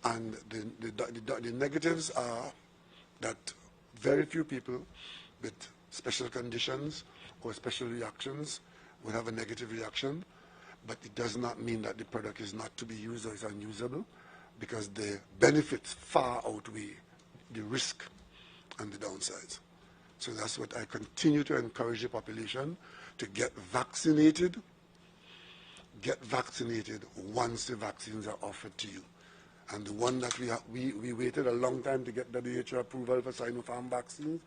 And the negatives are that very few people with special conditions or special reactions will have a negative reaction, but it does not mean that the product is not to be used or is unusable, because the benefits far outweigh the risk and the downsides. So that's what I continue to encourage the population to get vaccinated. Get vaccinated once the vaccines are offered to you. And the one that we waited a long time to get WHO approval for Sinopharm vaccines,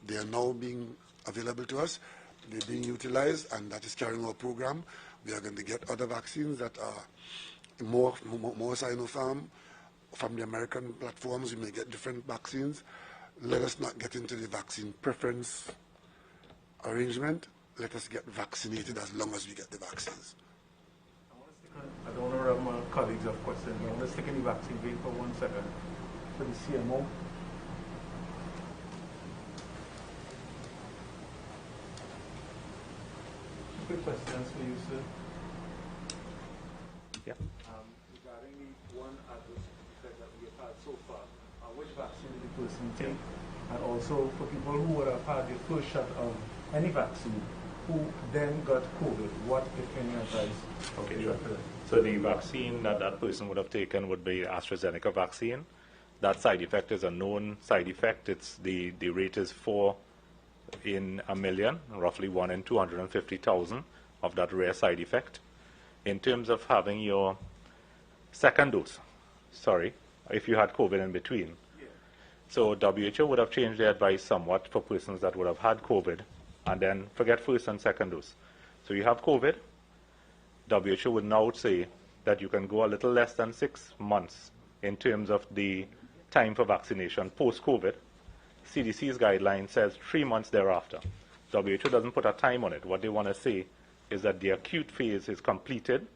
they are now being available to us. They're being utilized, and that is carrying our program. We are going to get other vaccines that are more Sinopharm from the American platforms. We may get different vaccines. Let us not get into the vaccine preference arrangement. Let us get vaccinated as long as we get the vaccines. I don't want to rub my colleagues off questions. I want to stick in the vaccine vein for 1 second. For the CMO. Quick questions for you, sir. Yeah. Regarding the one adverse effect that we have had so far, which vaccine did the person take? And also for people who would have had the first shot of any vaccine, who then got COVID, what, if any, advice? Okay, sure. So the vaccine that person would have taken would be AstraZeneca vaccine. That side effect is a known side effect. It's the rate is 4 in a million, roughly 1 in 250,000 of that rare side effect. In terms of having your second dose, if you had COVID in between. Yeah. So WHO would have changed their advice somewhat for persons that would have had COVID, and then forget first and second dose. So you have COVID, WHO would now say that you can go a little less than 6 months in terms of the time for vaccination post-COVID. CDC's guideline says 3 months thereafter. WHO doesn't put a time on it. What they want to say is that the acute phase is completed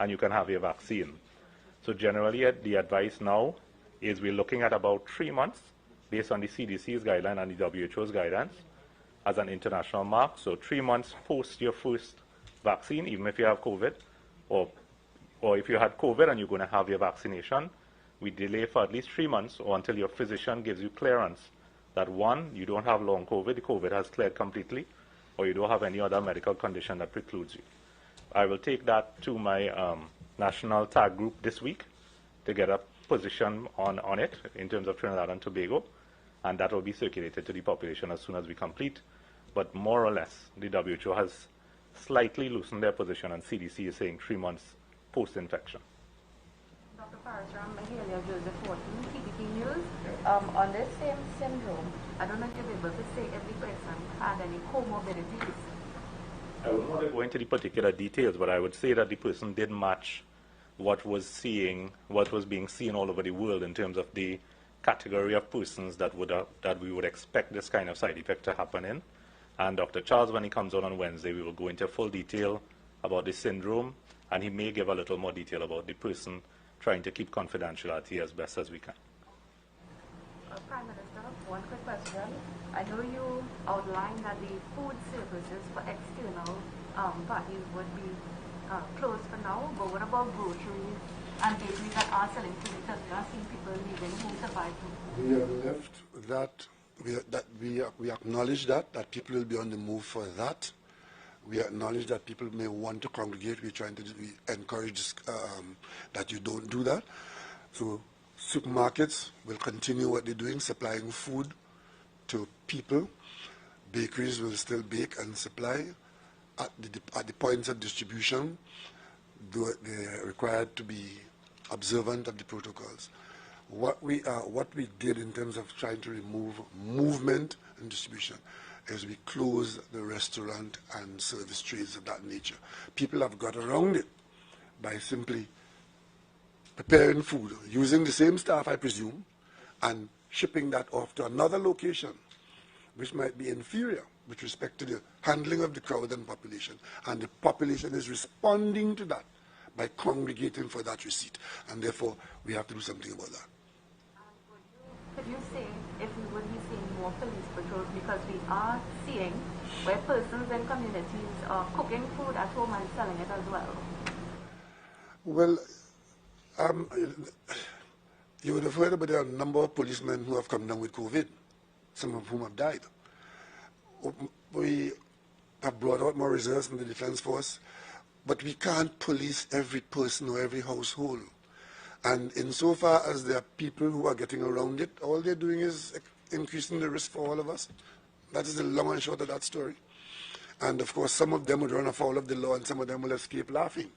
and you can have your vaccine. So generally, the advice now is we're looking at about 3 months based on the CDC's guideline and the WHO's guidance as an international mark. So 3 months post your first vaccine, even if you have COVID, or if you had COVID and you're going to have your vaccination, we delay for at least 3 months or until your physician gives you clearance that, one, you don't have long COVID, the COVID has cleared completely, or you don't have any other medical condition that precludes you. I will take that to my national tag group this week to get a position on it in terms of Trinidad and Tobago, and that will be circulated to the population as soon as we complete. But more or less, the WHO has slightly loosened their position, and CDC is saying 3 months post-infection. Dr. Parashram, Mahalia Joseph 14, TBT News. On this same syndrome, I don't know if you're able to say every person had any comorbidities. I wouldn't want to go into the particular details, but I would say that the person did match what was being seen all over the world in terms of the category of persons that we would expect this kind of side effect to happen in. And Dr. Charles, when he comes on Wednesday, we will go into full detail about the syndrome, and he may give a little more detail about the person, trying to keep confidentiality as best as we can. Prime Minister, one quick question. I know you outlined that the food services for external parties would be closed for now, but what about groceries and bakeries that are selling food, because we are seeing people leaving home to buy food? We have left that, we acknowledge that people will be on the move for that. We acknowledge that people may want to congregate. We encourage that you don't do that. So supermarkets will continue what they're doing, supplying food to people. Bakeries will still bake and supply. At the points of distribution, they're required to be observant of the protocols. What we did in terms of trying to remove movement and distribution is we closed the restaurant and service trades of that nature. People have got around it by simply preparing food, using the same staff, I presume, and shipping that off to another location, which might be inferior with respect to the handling of the crowd and population. And the population is responding to that by congregating for that receipt. And therefore, we have to do something about that. Could you say if we would be seeing more police patrols, because we are seeing where persons in communities are cooking food at home and selling it as well? Well, you would have heard about a number of policemen who have come down with COVID, some of whom have died. We have brought out more reserves from the Defense Force, but we can't police every person or every household. And insofar as there are people who are getting around it, all they're doing is increasing the risk for all of us. That is the long and short of that story. And of course, some of them would run afoul of the law and some of them will escape laughing.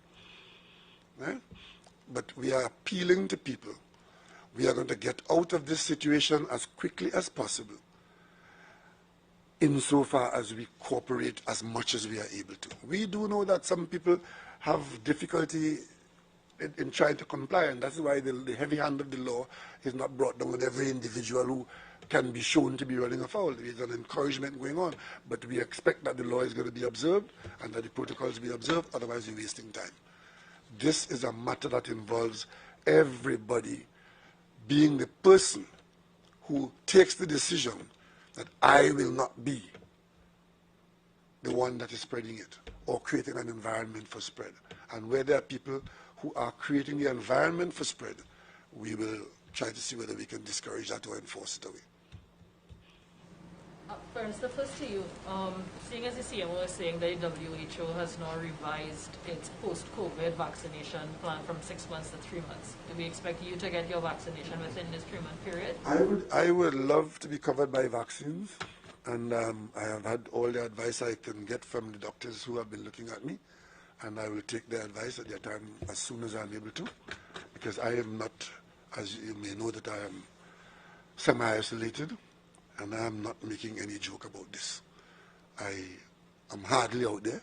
Right? But we are appealing to people. We are going to get out of this situation as quickly as possible, insofar as we cooperate as much as we are able to. We do know that some people have difficulty in trying to comply, and that's why the heavy hand of the law is not brought down on every individual who can be shown to be running afoul. There's an encouragement going on, but we expect that the law is going to be observed and that the protocols be observed, otherwise you're wasting time. This is a matter that involves everybody being the person who takes the decision that I will not be the one that is spreading it or creating an environment for spread. And where there are people who are creating the environment for spread, we will try to see whether we can discourage that or enforce it away. Minister, first to you, seeing as the CMO is saying that the WHO has now revised its post-COVID vaccination plan from 6 months to 3 months, do we expect you to get your vaccination within this 3-month period? I would love to be covered by vaccines, and I have had all the advice I can get from the doctors who have been looking at me, and I will take their advice at their time as soon as I'm able to, because I am not, as you may know, that I am semi-isolated, and I am not making any joke about this. I am hardly out there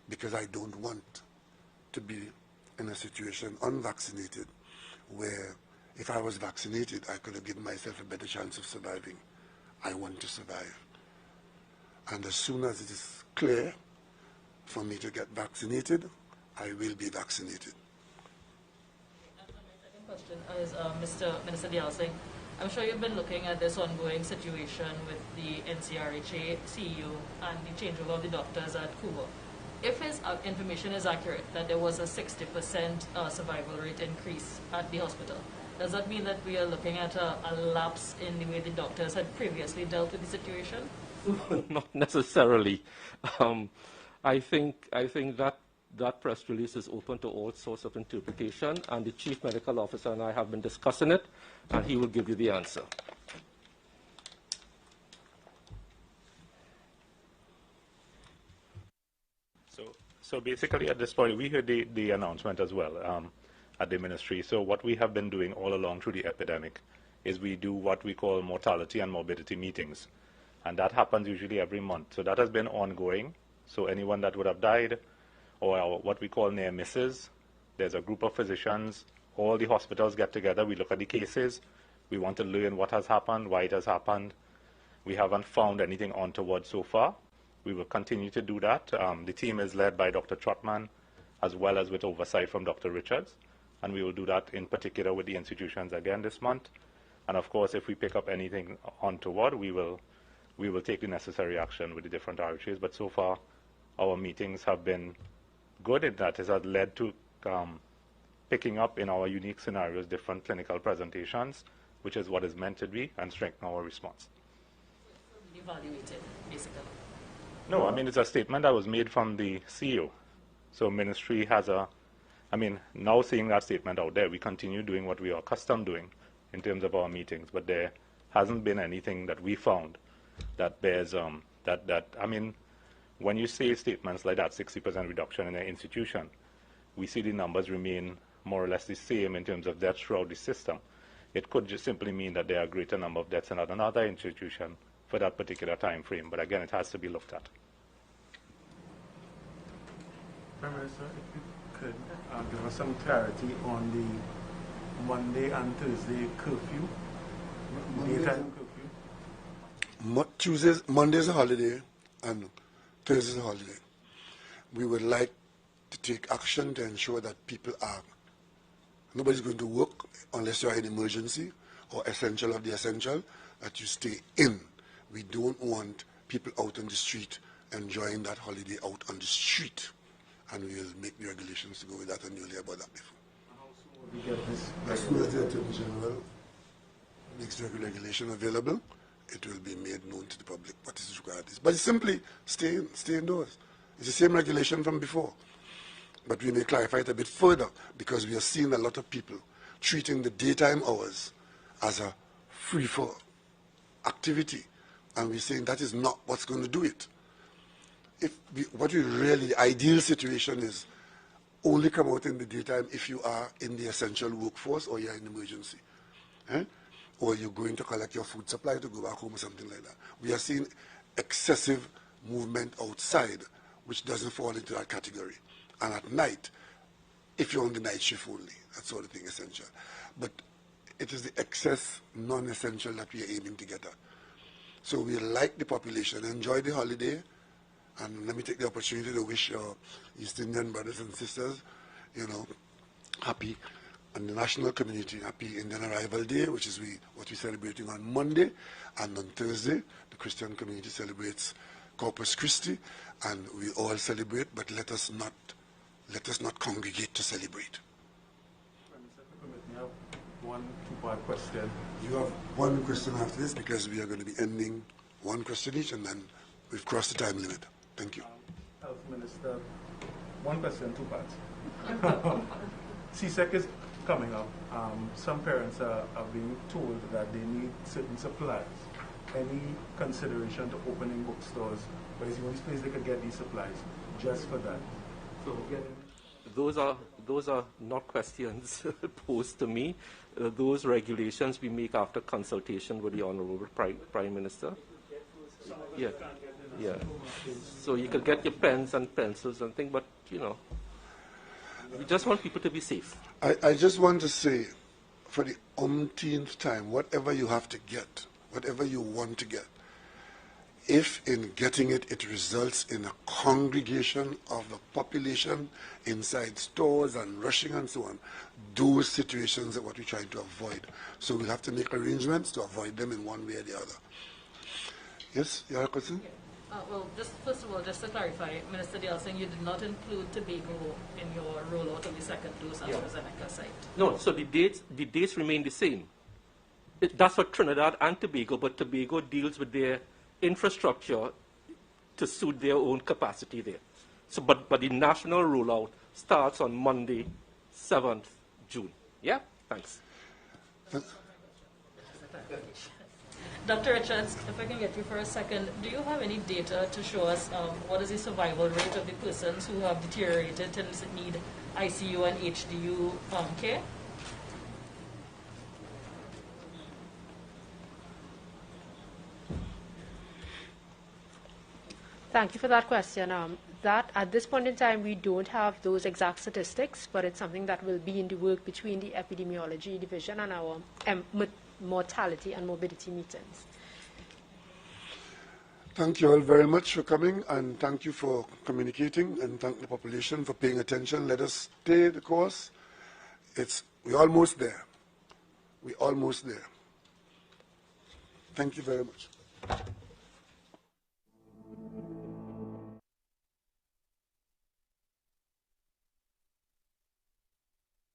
because I don't want to be in a situation unvaccinated where if I was vaccinated, I could have given myself a better chance of surviving. I want to survive. And as soon as it is clear for me to get vaccinated, I will be vaccinated. And my second question is, Mr. Minister Dialsing, I'm sure you've been looking at this ongoing situation with the NCRHA CEO and the changeover of the doctors at Cuba. If his information is accurate, that there was a 60% survival rate increase at the hospital, does that mean that we are looking at a lapse in the way the doctors had previously dealt with the situation? Not necessarily. I think that press release is open to all sorts of interpretation, and the Chief Medical Officer and I have been discussing it, and he will give you the answer. So basically at this point, we heard the announcement as well at the ministry. So what we have been doing all along through the epidemic is we do what we call mortality and morbidity meetings. And that happens usually every month. So that has been ongoing. So anyone that would have died, or what we call near misses, there's a group of physicians, all the hospitals get together, we look at the cases, we want to learn what has happened, why it has happened. We haven't found anything untoward so far. We will continue to do that. The team is led by Dr. Trotman, as well as with oversight from Dr. Richards. And we will do that in particular with the institutions again this month. And of course, if we pick up anything untoward, we will take the necessary action with the different RHAs. But so far, our meetings have been good in that it has led to picking up in our unique scenarios different clinical presentations, which is what is meant to be, and strengthen our response. Evaluated, basically. No, I mean, it's a statement that was made from the CEO. So ministry has now seeing that statement out there, we continue doing what we are accustomed doing in terms of our meetings, but there hasn't been anything that we found that bears, when you say statements like that, 60% reduction in an institution, we see the numbers remain more or less the same in terms of deaths throughout the system. It could just simply mean that there are a greater number of deaths in another institution for that particular time frame. But again, it has to be looked at. Prime Minister, if you could give us some clarity on the Monday and Thursday curfew, daytime curfew. Monday is a holiday and Thursday is a holiday. We would like to take action to ensure that people are, nobody's going to work unless you're in emergency or essential of the essential, that you stay in. We don't want people out on the street enjoying that holiday out on the street. And we will make the regulations to go with that, and you'll hear about that before. How soon will we get this? As soon as the Attorney General makes the regulation available, it will be made known to the public what is required. But it's simply stay indoors. It's the same regulation from before. But we may clarify it a bit further, because we are seeing a lot of people treating the daytime hours as a free-for activity. And we're saying that is not what's going to do it. The ideal situation is only come out in the daytime if you are in the essential workforce or you're in emergency. Or you're going to collect your food supply to go back home or something like that. We are seeing excessive movement outside, which doesn't fall into that category. And at night, if you're on the night shift only, that sort of thing essential. But it is the excess non-essential that we are aiming to get at. So we like the population, enjoy the holiday, and let me take the opportunity to wish our East Indian brothers and sisters, happy, and the national community happy Indian Arrival Day, which is what we're celebrating on Monday, and on Thursday, the Christian community celebrates Corpus Christi, and we all celebrate, but let us not congregate to celebrate. I have one two-part question. You have one question after this, because we are going to be ending one question each, and then we've crossed the time limit. Thank you. Health Minister, one question, two parts. CSEC is coming up. Some parents are being told that they need certain supplies. Any consideration to opening bookstores, but it's the only place they could get these supplies, just for that? So those are not questions posed to me. Those regulations we make after consultation with the Honorable Prime Minister. Yeah. So you could get your pens and pencils and things, but We just want people to be safe. I just want to say, for the umpteenth time, whatever you have to get, whatever you want to get, if in getting it, it results in a congregation of the population inside stores and rushing and so on, those situations are what we're trying to avoid. So we have to make arrangements to avoid them in one way or the other. Yes, you have a question? Yeah. Well, just first of all, just to clarify, Minister Dale saying you did not include Tobago in your rollout of the second dose AstraZeneca site. No, so the dates remain the same. That's for Trinidad and Tobago, but Tobago deals with their infrastructure to suit their own capacity there. So, but the national rollout starts on Monday, 7th June. Yeah? Thanks. Dr. Richards, if I can get you for a second, do you have any data to show us what is the survival rate of the persons who have deteriorated and need ICU and HDU care? Thank you for that question. That at this point in time, we don't have those exact statistics, but it's something that will be in the work between the epidemiology division and our mortality and morbidity meetings. Thank you all very much for coming, and thank you for communicating, and thank the population for paying attention. Let us stay the course. We're almost there. We're almost there. Thank you very much.